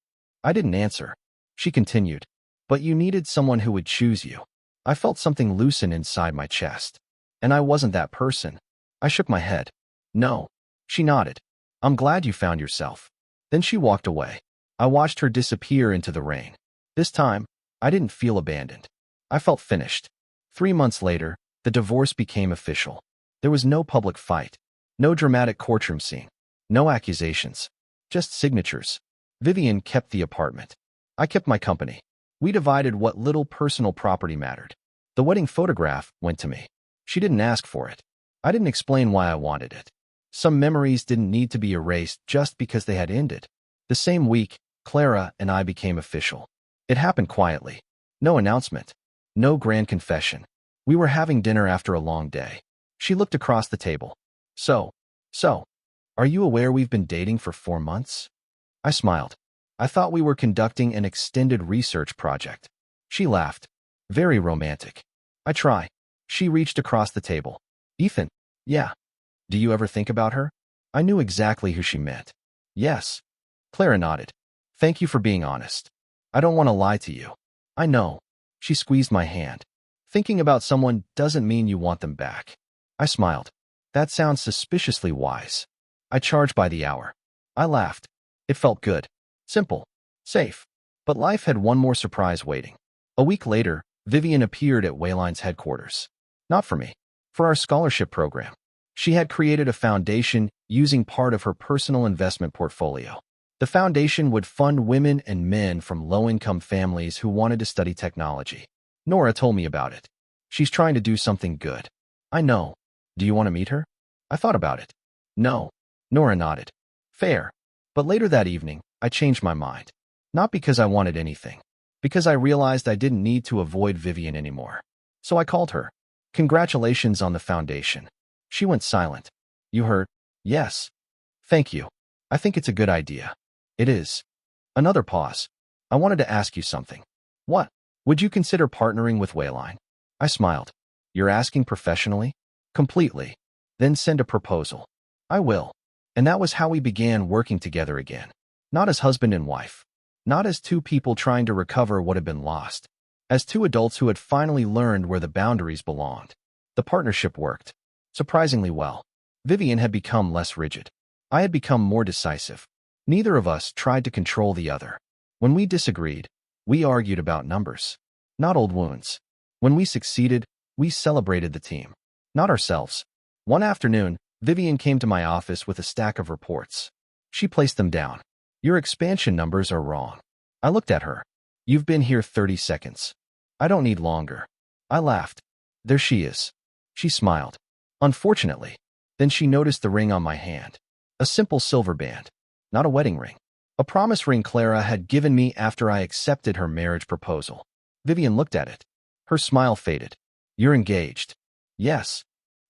I didn't answer. She continued, "But you needed someone who would choose you." I felt something loosen inside my chest. And I wasn't that person. I shook my head. "No." She nodded. "I'm glad you found yourself." Then she walked away. I watched her disappear into the rain. This time, I didn't feel abandoned. I felt finished. 3 months later, the divorce became official. There was no public fight. No dramatic courtroom scene. No accusations. Just signatures. Vivian kept the apartment. I kept my company. We divided what little personal property mattered. The wedding photograph went to me. She didn't ask for it. I didn't explain why I wanted it. Some memories didn't need to be erased just because they had ended. The same week, Clara and I became official. It happened quietly. No announcement. No grand confession. We were having dinner after a long day. She looked across the table. So, are you aware we've been dating for 4 months?" I smiled. "I thought we were conducting an extended research project." She laughed. "Very romantic." "I try." She reached across the table. "Ethan." "Yeah." "Do you ever think about her?" I knew exactly who she meant. "Yes." Clara nodded. "Thank you for being honest. I don't want to lie to you." "I know." She squeezed my hand. "Thinking about someone doesn't mean you want them back." I smiled. That sounds suspiciously wise. I charge by the hour. I laughed. It felt good. Simple. Safe. But life had one more surprise waiting. A week later, Vivian appeared at Wayline's headquarters. Not for me. For our scholarship program. She had created a foundation using part of her personal investment portfolio. The foundation would fund women and men from low-income families who wanted to study technology. Nora told me about it. She's trying to do something good. I know. Do you want to meet her? I thought about it. No. Nora nodded. Fair. But later that evening, I changed my mind. Not because I wanted anything. Because I realized I didn't need to avoid Vivian anymore. So I called her. Congratulations on the foundation. She went silent. You heard? Yes. Thank you. I think it's a good idea. It is. Another pause. I wanted to ask you something. What? Would you consider partnering with Wayline? I smiled. You're asking professionally? Completely. Then send a proposal. I will. And that was how we began working together again. Not as husband and wife. Not as two people trying to recover what had been lost. As two adults who had finally learned where the boundaries belonged. The partnership worked. Surprisingly well. Vivian had become less rigid. I had become more decisive. Neither of us tried to control the other. When we disagreed, we argued about numbers. Not old wounds. When we succeeded, we celebrated the team. Not ourselves. One afternoon, Vivian came to my office with a stack of reports. She placed them down. Your expansion numbers are wrong. I looked at her. You've been here 30 seconds. I don't need longer. I laughed. There she is. She smiled. Unfortunately. Then she noticed the ring on my hand. A simple silver band. Not a wedding ring. A promise ring Clara had given me after I accepted her marriage proposal. Vivian looked at it. Her smile faded. You're engaged. Yes.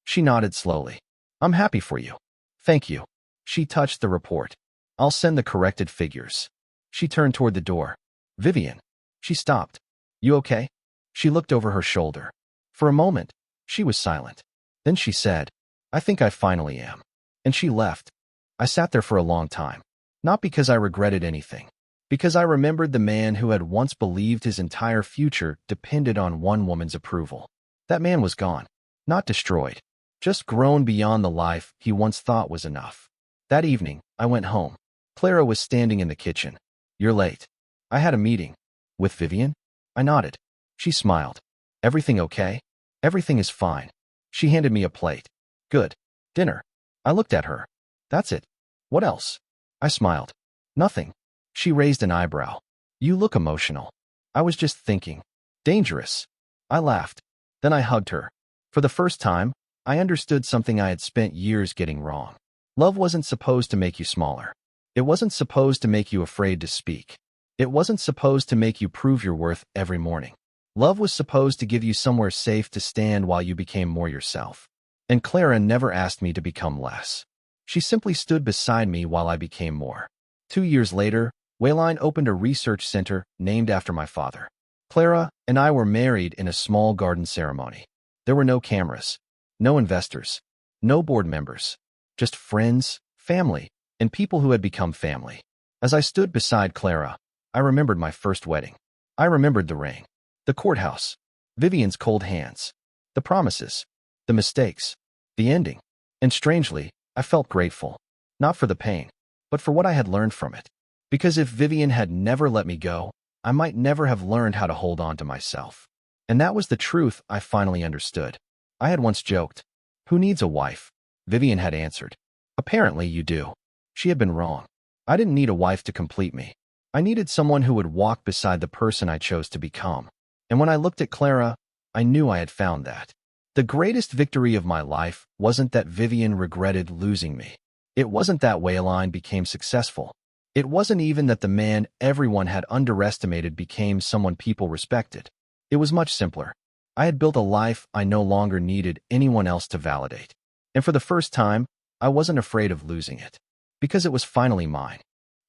She nodded slowly. I'm happy for you. Thank you. She touched the report. I'll send the corrected figures. She turned toward the door. Vivian. She stopped. You okay? She looked over her shoulder. For a moment, she was silent. Then she said, I think I finally am. And she left. I sat there for a long time. Not because I regretted anything. Because I remembered the man who had once believed his entire future depended on one woman's approval. That man was gone. Not destroyed. Just grown beyond the life he once thought was enough. That evening, I went home. Clara was standing in the kitchen. You're late. I had a meeting. With Vivian? I nodded. She smiled. Everything okay? Everything is fine. She handed me a plate. Good. Dinner. I looked at her. That's it. What else? I smiled. Nothing. She raised an eyebrow. You look emotional. I was just thinking. Dangerous. I laughed. Then I hugged her. For the first time, I understood something I had spent years getting wrong. Love wasn't supposed to make you smaller. It wasn't supposed to make you afraid to speak. It wasn't supposed to make you prove your worth every morning. Love was supposed to give you somewhere safe to stand while you became more yourself. And Clara never asked me to become less. She simply stood beside me while I became more. 2 years later, Wayline opened a research center named after my father. Clara and I were married in a small garden ceremony. There were no cameras, no investors, no board members, just friends, family, and people who had become family. As I stood beside Clara, I remembered my first wedding. I remembered the ring, the courthouse, Vivian's cold hands, the promises, the mistakes, the ending. And strangely, I felt grateful, not for the pain, but for what I had learned from it. Because if Vivian had never let me go, I might never have learned how to hold on to myself. And that was the truth I finally understood. I had once joked, who needs a wife? Vivian had answered, apparently you do. She had been wrong. I didn't need a wife to complete me. I needed someone who would walk beside the person I chose to become. And when I looked at Clara, I knew I had found that. The greatest victory of my life wasn't that Vivian regretted losing me. It wasn't that Wayline became successful. It wasn't even that the man everyone had underestimated became someone people respected. It was much simpler. I had built a life I no longer needed anyone else to validate. And for the first time, I wasn't afraid of losing it. Because it was finally mine.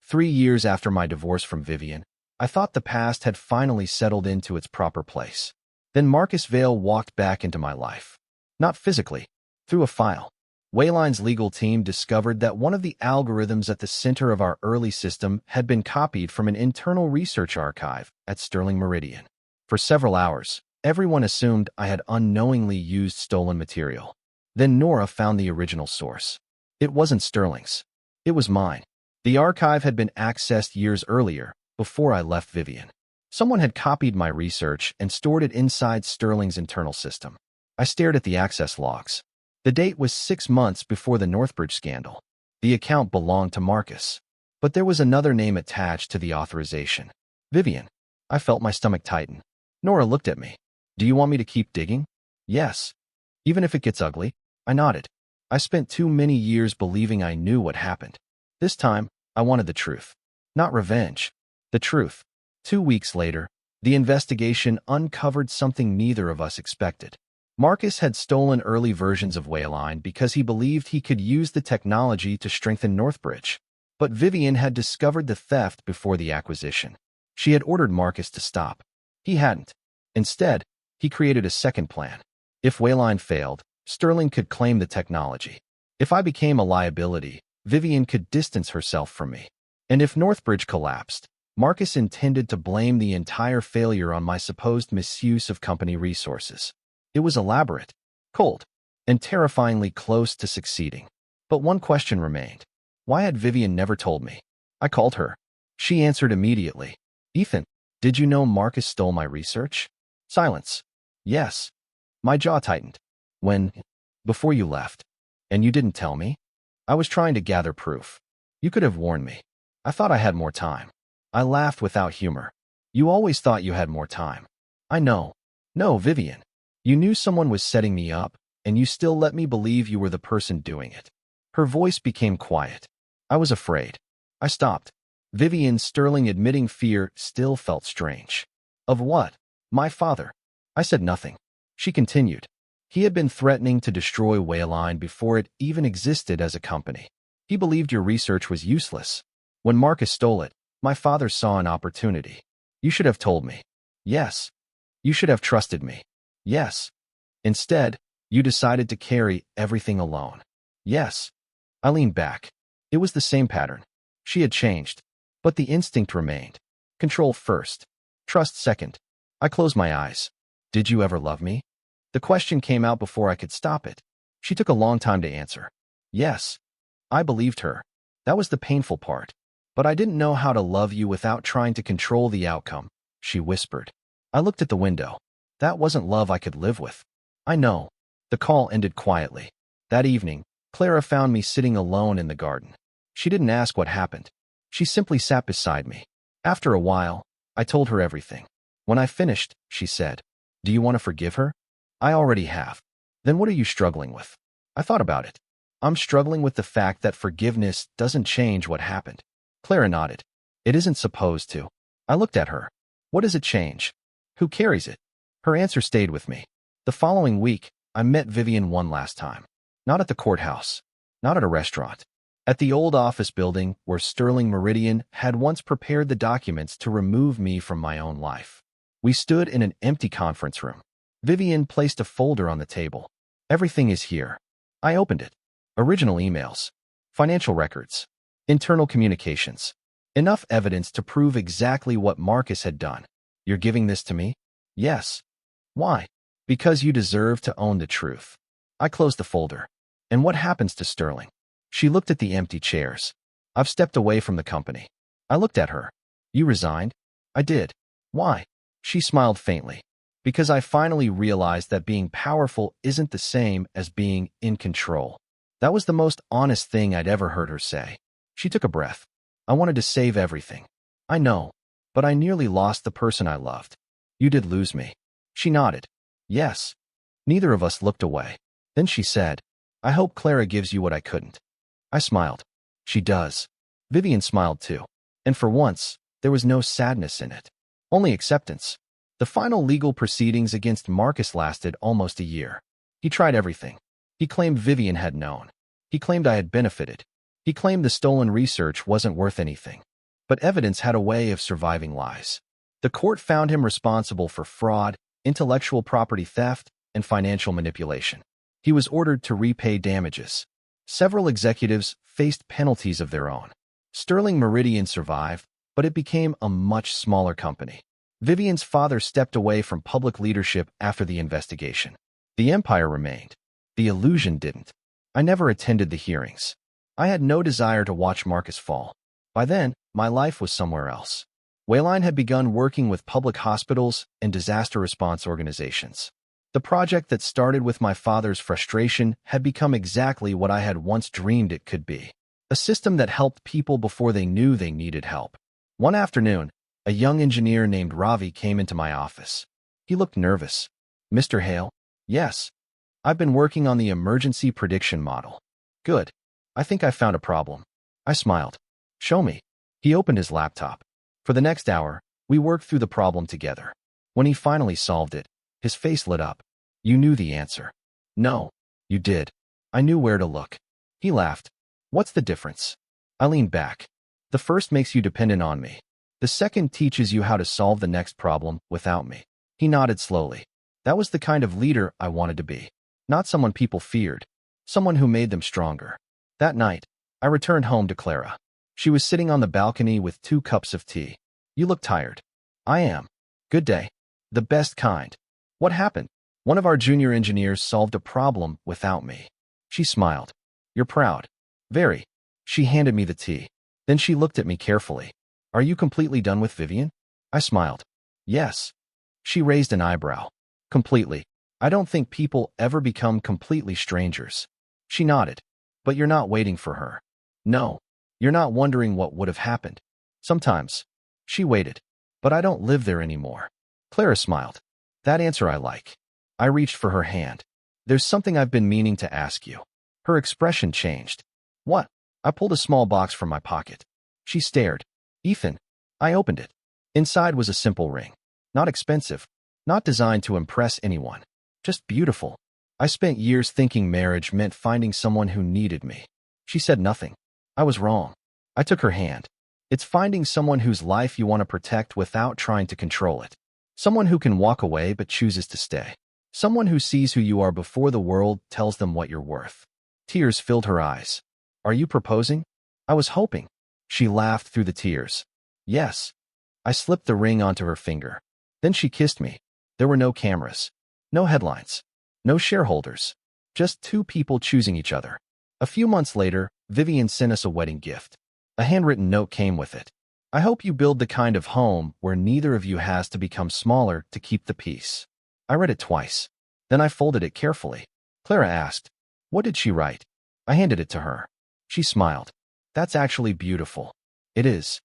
3 years after my divorce from Vivian, I thought the past had finally settled into its proper place. Then Marcus Vale walked back into my life. Not physically, through a file. Wayline's legal team discovered that one of the algorithms at the center of our early system had been copied from an internal research archive at Sterling Meridian. For several hours, everyone assumed I had unknowingly used stolen material. Then Nora found the original source. It wasn't Sterling's. It was mine. The archive had been accessed years earlier, before I left Vivian. Someone had copied my research and stored it inside Sterling's internal system. I stared at the access logs. The date was 6 months before the Northbridge scandal. The account belonged to Marcus. But there was another name attached to the authorization. Vivian. I felt my stomach tighten. Nora looked at me. Do you want me to keep digging? Yes. Even if it gets ugly? I nodded. I spent too many years believing I knew what happened. This time, I wanted the truth. Not revenge. The truth. 2 weeks later, the investigation uncovered something neither of us expected. Marcus had stolen early versions of Wayline because he believed he could use the technology to strengthen Northbridge. But Vivian had discovered the theft before the acquisition. She had ordered Marcus to stop. He hadn't. Instead, he created a second plan. If Wayline failed, Sterling could claim the technology. If I became a liability, Vivian could distance herself from me. And if Northbridge collapsed, Marcus intended to blame the entire failure on my supposed misuse of company resources. It was elaborate, cold, and terrifyingly close to succeeding. But one question remained. Why had Vivian never told me? I called her. She answered immediately. Ethan, did you know Marcus stole my research? Silence. Yes. My jaw tightened. When? Before you left. And you didn't tell me? I was trying to gather proof. You could have warned me. I thought I had more time. I laughed without humor. You always thought you had more time. I know. No, Vivian. You knew someone was setting me up, and you still let me believe you were the person doing it. Her voice became quiet. I was afraid. I stopped. Vivian Sterling admitting fear still felt strange. Of what? My father. I said nothing. She continued. He had been threatening to destroy Wayline before it even existed as a company. He believed your research was useless. When Marcus stole it, my father saw an opportunity. You should have told me. Yes. You should have trusted me. Yes. Instead, you decided to carry everything alone. Yes. I leaned back. It was the same pattern. She had changed, but the instinct remained. Control first. Trust second. I closed my eyes. Did you ever love me? The question came out before I could stop it. She took a long time to answer. Yes. I believed her. That was the painful part. But I didn't know how to love you without trying to control the outcome, she whispered. I looked at the window. That wasn't love I could live with. I know. The call ended quietly. That evening, Clara found me sitting alone in the garden. She didn't ask what happened. She simply sat beside me. After a while, I told her everything. When I finished, she said, Do you want to forgive her? I already have. Then what are you struggling with? I thought about it. I'm struggling with the fact that forgiveness doesn't change what happened. Clara nodded. It isn't supposed to. I looked at her. What does it change? Who carries it? Her answer stayed with me. The following week, I met Vivian one last time. Not at the courthouse. Not at a restaurant. At the old office building where Sterling Meridian had once prepared the documents to remove me from my own life. We stood in an empty conference room. Vivian placed a folder on the table. Everything is here. I opened it. Original emails. Financial records. Internal communications. Enough evidence to prove exactly what Marcus had done. You're giving this to me? Yes. Why? Because you deserve to own the truth. I closed the folder. And what happens to Sterling? She looked at the empty chairs. I've stepped away from the company. I looked at her. You resigned? I did. Why? She smiled faintly. Because I finally realized that being powerful isn't the same as being in control. That was the most honest thing I'd ever heard her say. She took a breath. I wanted to save everything. I know, but I nearly lost the person I loved. You did lose me. She nodded. Yes. Neither of us looked away. Then she said, I hope Clara gives you what I couldn't. I smiled. She does. Vivian smiled too. And for once, there was no sadness in it. Only acceptance. The final legal proceedings against Marcus lasted almost a year. He tried everything. He claimed Vivian had known. He claimed I had benefited. He claimed the stolen research wasn't worth anything. But evidence had a way of surviving lies. The court found him responsible for fraud, intellectual property theft, and financial manipulation. He was ordered to repay damages. Several executives faced penalties of their own. Sterling Meridian survived, but it became a much smaller company. Vivian's father stepped away from public leadership after the investigation. The empire remained. The illusion didn't. I never attended the hearings. I had no desire to watch Marcus fall. By then, my life was somewhere else. Wayline had begun working with public hospitals and disaster response organizations. The project that started with my father's frustration had become exactly what I had once dreamed it could be. A system that helped people before they knew they needed help. One afternoon, a young engineer named Ravi came into my office. He looked nervous. "Mr. Hale?" "Yes. I've been working on the emergency prediction model." "Good. I think I found a problem." I smiled. "Show me." He opened his laptop. For the next hour, we worked through the problem together. When he finally solved it, his face lit up. "You knew the answer." "No, you did. I knew where to look." He laughed. "What's the difference?" I leaned back. "The first makes you dependent on me. The second teaches you how to solve the next problem without me." He nodded slowly. That was the kind of leader I wanted to be. Not someone people feared. Someone who made them stronger. That night, I returned home to Clara. She was sitting on the balcony with 2 cups of tea. "You look tired." "I am." "Good day." "The best kind." "What happened?" "One of our junior engineers solved a problem without me." She smiled. "You're proud." "Very." She handed me the tea. Then she looked at me carefully. "Are you completely done with Vivian?" I smiled. "Yes." She raised an eyebrow. "Completely. I don't think people ever become completely strangers." She nodded. "But you're not waiting for her." "No." "You're not wondering what would have happened." "Sometimes." She waited. "But I don't live there anymore." Clara smiled. "That answer I like." I reached for her hand. "There's something I've been meaning to ask you." Her expression changed. "What?" I pulled a small box from my pocket. She stared. "Ethan." I opened it. Inside was a simple ring. Not expensive. Not designed to impress anyone. Just beautiful. I spent years thinking marriage meant finding someone who needed me. She said nothing. I was wrong. I took her hand. It's finding someone whose life you want to protect without trying to control it. Someone who can walk away but chooses to stay. Someone who sees who you are before the world tells them what you're worth. Tears filled her eyes. "Are you proposing?" "I was hoping." She laughed through the tears. "Yes." I slipped the ring onto her finger. Then she kissed me. There were no cameras. No headlines. No shareholders. Just 2 people choosing each other. A few months later, Vivian sent us a wedding gift. A handwritten note came with it. "I hope you build the kind of home where neither of you has to become smaller to keep the peace." I read it twice. Then I folded it carefully. Clara asked, "What did she write?" I handed it to her. She smiled. "That's actually beautiful." "It is."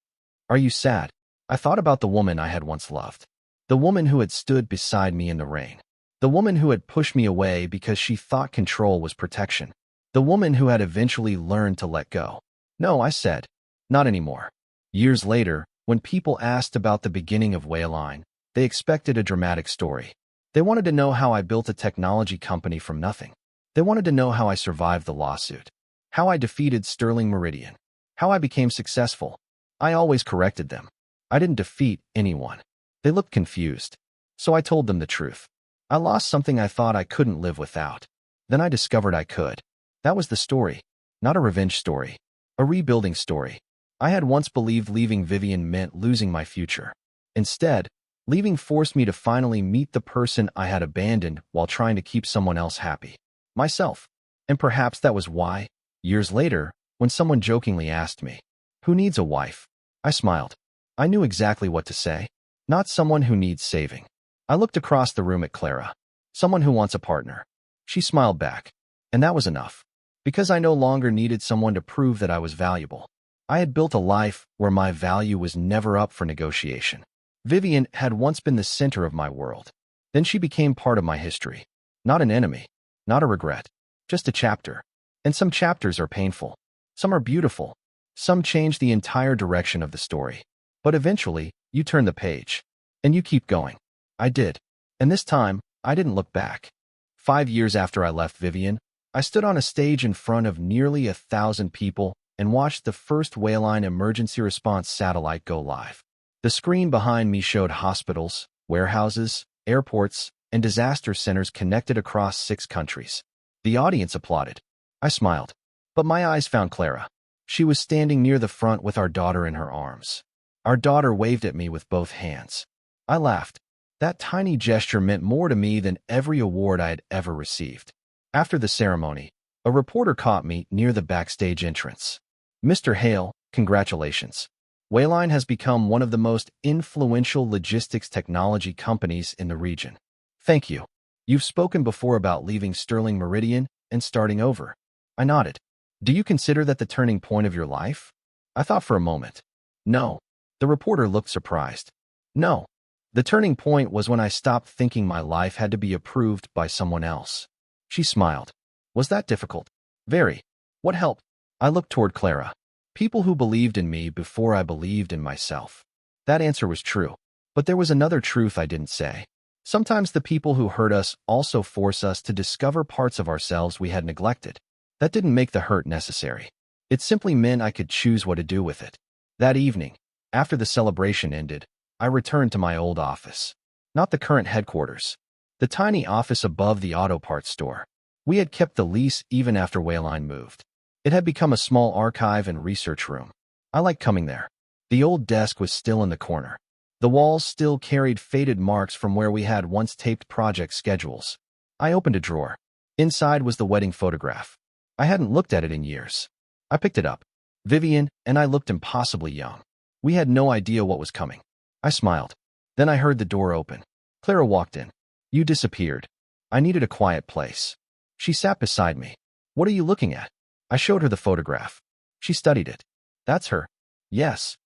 "Are you sad?" I thought about the woman I had once loved. The woman who had stood beside me in the rain. The woman who had pushed me away because she thought control was protection. The woman who had eventually learned to let go. "No," I said. "Not anymore." Years later, when people asked about the beginning of Wayline, they expected a dramatic story. They wanted to know how I built a technology company from nothing. They wanted to know how I survived the lawsuit. How I defeated Sterling Meridian. How I became successful. I always corrected them. I didn't defeat anyone. They looked confused. So I told them the truth. I lost something I thought I couldn't live without. Then I discovered I could. That was the story. Not a revenge story. A rebuilding story. I had once believed leaving Vivian meant losing my future. Instead, leaving forced me to finally meet the person I had abandoned while trying to keep someone else happy. Myself. And perhaps that was why, years later, when someone jokingly asked me, "Who needs a wife?" I smiled. I knew exactly what to say. Not someone who needs saving. I looked across the room at Clara. Someone who wants a partner. She smiled back. And that was enough. Because I no longer needed someone to prove that I was valuable. I had built a life where my value was never up for negotiation. Vivian had once been the center of my world. Then she became part of my history. Not an enemy. Not a regret. Just a chapter. And some chapters are painful. Some are beautiful. Some change the entire direction of the story. But eventually, you turn the page. And you keep going. I did. And this time, I didn't look back. 5 years after I left Vivian, I stood on a stage in front of nearly 1,000 people and watched the first Wayline emergency response satellite go live. The screen behind me showed hospitals, warehouses, airports, and disaster centers connected across 6 countries. The audience applauded. I smiled. But my eyes found Clara. She was standing near the front with our daughter in her arms. Our daughter waved at me with both hands. I laughed. That tiny gesture meant more to me than every award I had ever received. After the ceremony, a reporter caught me near the backstage entrance. "Mr. Hale, congratulations. Wayline has become one of the most influential logistics technology companies in the region." "Thank you. You've spoken before about leaving Sterling Meridian and starting over." I nodded. "Do you consider that the turning point of your life?" I thought for a moment. "No." The reporter looked surprised. "No. The turning point was when I stopped thinking my life had to be approved by someone else." She smiled. "Was that difficult?" "Very. What helped?" I looked toward Clara. "People who believed in me before I believed in myself." That answer was true. But there was another truth I didn't say. Sometimes the people who hurt us also force us to discover parts of ourselves we had neglected. That didn't make the hurt necessary. It simply meant I could choose what to do with it. That evening, after the celebration ended, I returned to my old office. Not the current headquarters. The tiny office above the auto parts store. We had kept the lease even after Wayline moved. It had become a small archive and research room. I liked coming there. The old desk was still in the corner. The walls still carried faded marks from where we had once taped project schedules. I opened a drawer. Inside was the wedding photograph. I hadn't looked at it in years. I picked it up. Vivian and I looked impossibly young. We had no idea what was coming. I smiled. Then I heard the door open. Clara walked in. "You disappeared. I needed a quiet place." She sat beside me. "What are you looking at?" I showed her the photograph. She studied it. "That's her." "Yes."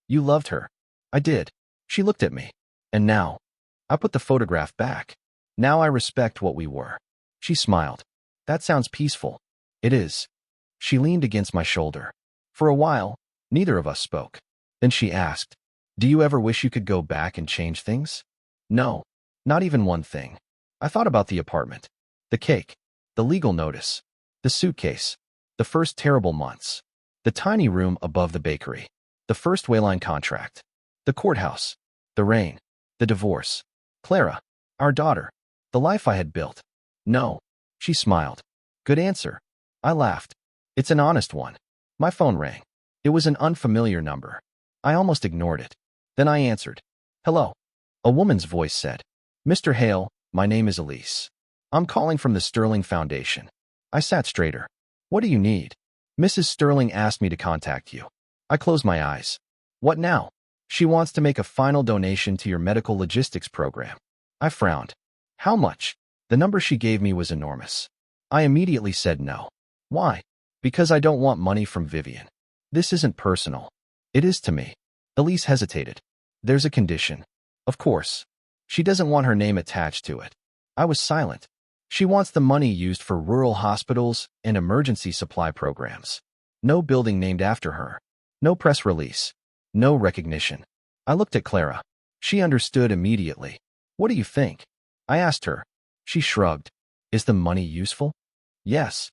"You loved her." "I did." She looked at me. "And now?" I put the photograph back. "Now I respect what we were." She smiled. "That sounds peaceful." "It is." She leaned against my shoulder. For a while, neither of us spoke. Then she asked, "Do you ever wish you could go back and change things?" "No, not even one thing." I thought about the apartment, the cake, the legal notice, the suitcase, the first terrible months, the tiny room above the bakery, the first Wayline contract, the courthouse, the rain, the divorce, Clara, our daughter, the life I had built. "No." She smiled. "Good answer." I laughed. "It's an honest one." My phone rang. It was an unfamiliar number. I almost ignored it. Then I answered. "Hello." A woman's voice said, "Mr. Hale, my name is Elise. I'm calling from the Sterling Foundation." I sat straighter. "What do you need?" "Mrs. Sterling asked me to contact you." I closed my eyes. "What now?" "She wants to make a final donation to your medical logistics program." I frowned. "How much?" The number she gave me was enormous. I immediately said no. "Why?" "Because I don't want money from Vivian." "This isn't personal." "It is to me." Elise hesitated. "There's a condition." "Of course." "She doesn't want her name attached to it." I was silent. "She wants the money used for rural hospitals and emergency supply programs. No building named after her. No press release. No recognition." I looked at Clara. She understood immediately. "What do you think?" I asked her. She shrugged. "Is the money useful?" "Yes."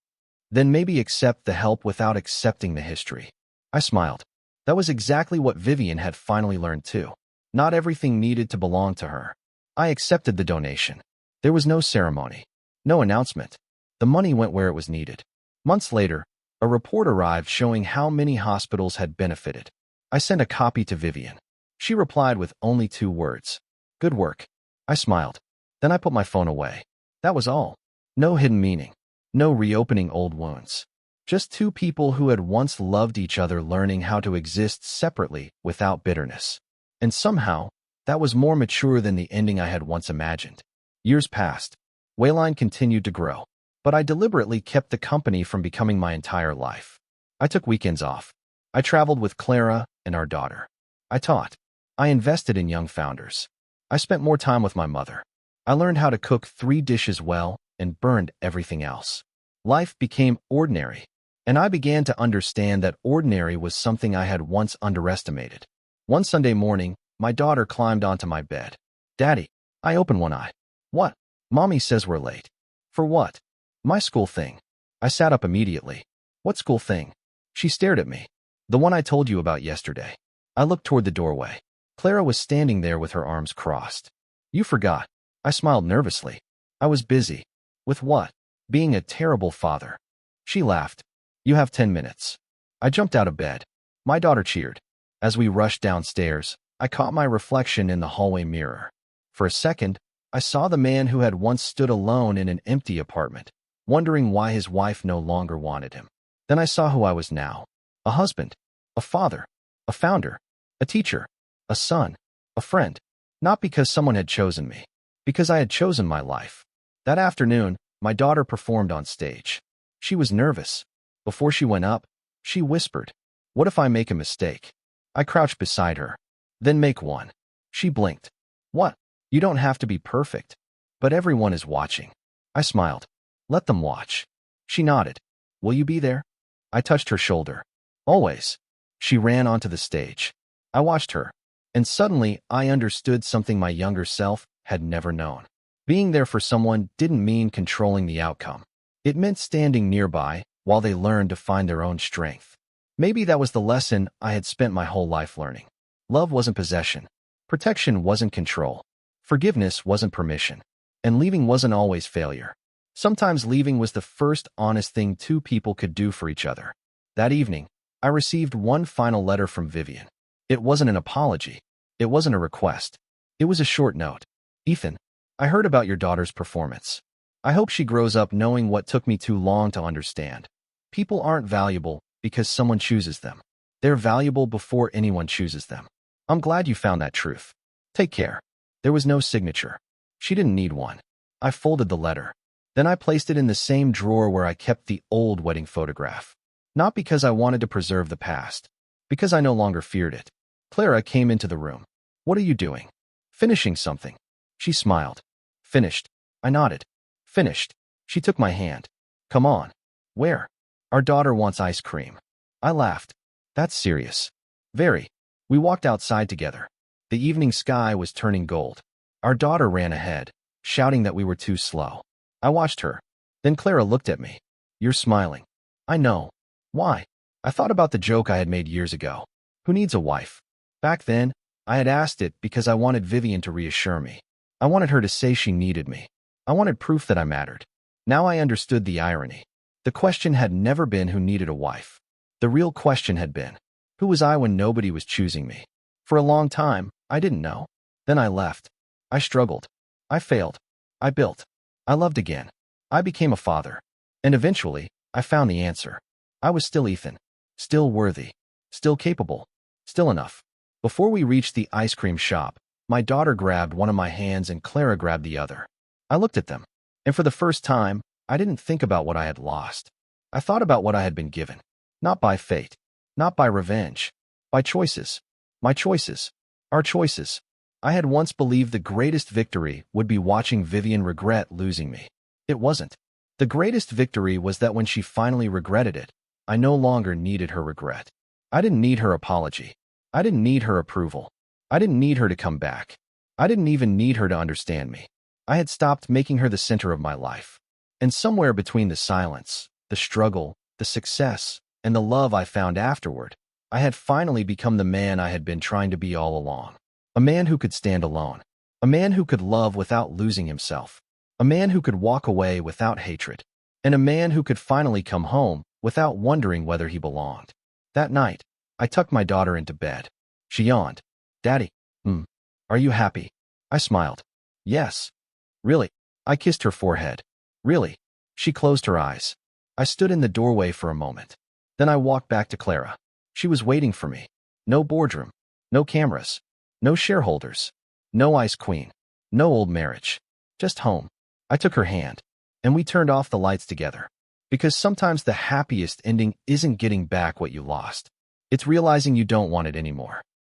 "Then maybe accept the help without accepting the history." I smiled. That was exactly what Vivian had finally learned too. Not everything needed to belong to her. I accepted the donation. There was no ceremony. No announcement. The money went where it was needed. Months later, a report arrived showing how many hospitals had benefited. I sent a copy to Vivian. She replied with only 2 words. "Good work." I smiled. Then I put my phone away. That was all. No hidden meaning. No reopening old wounds. Just 2 people who had once loved each other learning how to exist separately without bitterness. And somehow, that was more mature than the ending I had once imagined. Years passed. Wayline continued to grow. But I deliberately kept the company from becoming my entire life. I took weekends off. I traveled with Clara and our daughter. I taught. I invested in young founders. I spent more time with my mother. I learned how to cook 3 dishes well and burned everything else. Life became ordinary, and I began to understand that ordinary was something I had once underestimated. One Sunday morning, my daughter climbed onto my bed. "Daddy." I opened one eye. "What?" "Mommy says we're late." "For what?" "My school thing." I sat up immediately. "What school thing?" She stared at me. "The one I told you about yesterday." I looked toward the doorway. Clara was standing there with her arms crossed. "You forgot." I smiled nervously. "I was busy." "With what?" "Being a terrible father." She laughed. "You have 10 minutes." I jumped out of bed. My daughter cheered. As we rushed downstairs, I caught my reflection in the hallway mirror. For a second, I saw the man who had once stood alone in an empty apartment. wondering why his wife no longer wanted him. Then I saw who I was now. A husband, a father, a founder, a teacher, a son, a friend. Not because someone had chosen me, because I had chosen my life. That afternoon, my daughter performed on stage. She was nervous. Before she went up, she whispered, "What if I make a mistake?" I crouched beside her. "Then make one." She blinked. "What? You don't have to be perfect. But everyone is watching." I smiled. "Let them watch." She nodded. "Will you be there?" I touched her shoulder. "Always." She ran onto the stage. I watched her, and suddenly I understood something my younger self had never known. Being there for someone didn't mean controlling the outcome. It meant standing nearby while they learned to find their own strength. Maybe that was the lesson I had spent my whole life learning. Love wasn't possession. Protection wasn't control. Forgiveness wasn't permission. And leaving wasn't always failure. Sometimes leaving was the first honest thing two people could do for each other. That evening, I received one final letter from Vivian. It wasn't an apology. It wasn't a request. It was a short note. "Ethan, I heard about your daughter's performance. I hope she grows up knowing what took me too long to understand. People aren't valuable because someone chooses them. They're valuable before anyone chooses them. I'm glad you found that truth. Take care." There was no signature. She didn't need one. I folded the letter. Then I placed it in the same drawer where I kept the old wedding photograph. Not because I wanted to preserve the past, because I no longer feared it. Clara came into the room. "What are you doing?" "Finishing something." She smiled. "Finished." I nodded. "Finished." She took my hand. "Come on." "Where?" "Our daughter wants ice cream." I laughed. "That's serious." "Very." We walked outside together. The evening sky was turning gold. Our daughter ran ahead, shouting that we were too slow. I watched her. Then Clara looked at me. "You're smiling." "I know." "Why?" I thought about the joke I had made years ago. Who needs a wife? Back then, I had asked it because I wanted Vivian to reassure me. I wanted her to say she needed me. I wanted proof that I mattered. Now I understood the irony. The question had never been who needed a wife. The real question had been, who was I when nobody was choosing me? For a long time, I didn't know. Then I left. I struggled. I failed. I built. I loved again. I became a father. And eventually, I found the answer. I was still Ethan. Still worthy. Still capable. Still enough. Before we reached the ice cream shop, my daughter grabbed one of my hands and Clara grabbed the other. I looked at them. And for the first time, I didn't think about what I had lost. I thought about what I had been given. Not by fate. Not by revenge. By choices. My choices. Our choices. I had once believed the greatest victory would be watching Vivian regret losing me. It wasn't. The greatest victory was that when she finally regretted it, I no longer needed her regret. I didn't need her apology. I didn't need her approval. I didn't need her to come back. I didn't even need her to understand me. I had stopped making her the center of my life. And somewhere between the silence, the struggle, the success, and the love I found afterward, I had finally become the man I had been trying to be all along. A man who could stand alone. A man who could love without losing himself. A man who could walk away without hatred. And a man who could finally come home without wondering whether he belonged. That night, I tucked my daughter into bed. She yawned. "Daddy, are you happy?" I smiled. "Yes." "Really?" I kissed her forehead. "Really?" She closed her eyes. I stood in the doorway for a moment. Then I walked back to Clara. She was waiting for me. No boardroom. No cameras. No shareholders. No ice queen. No old marriage. Just home. I took her hand, and we turned off the lights together. Because sometimes the happiest ending isn't getting back what you lost. It's realizing you don't want it anymore.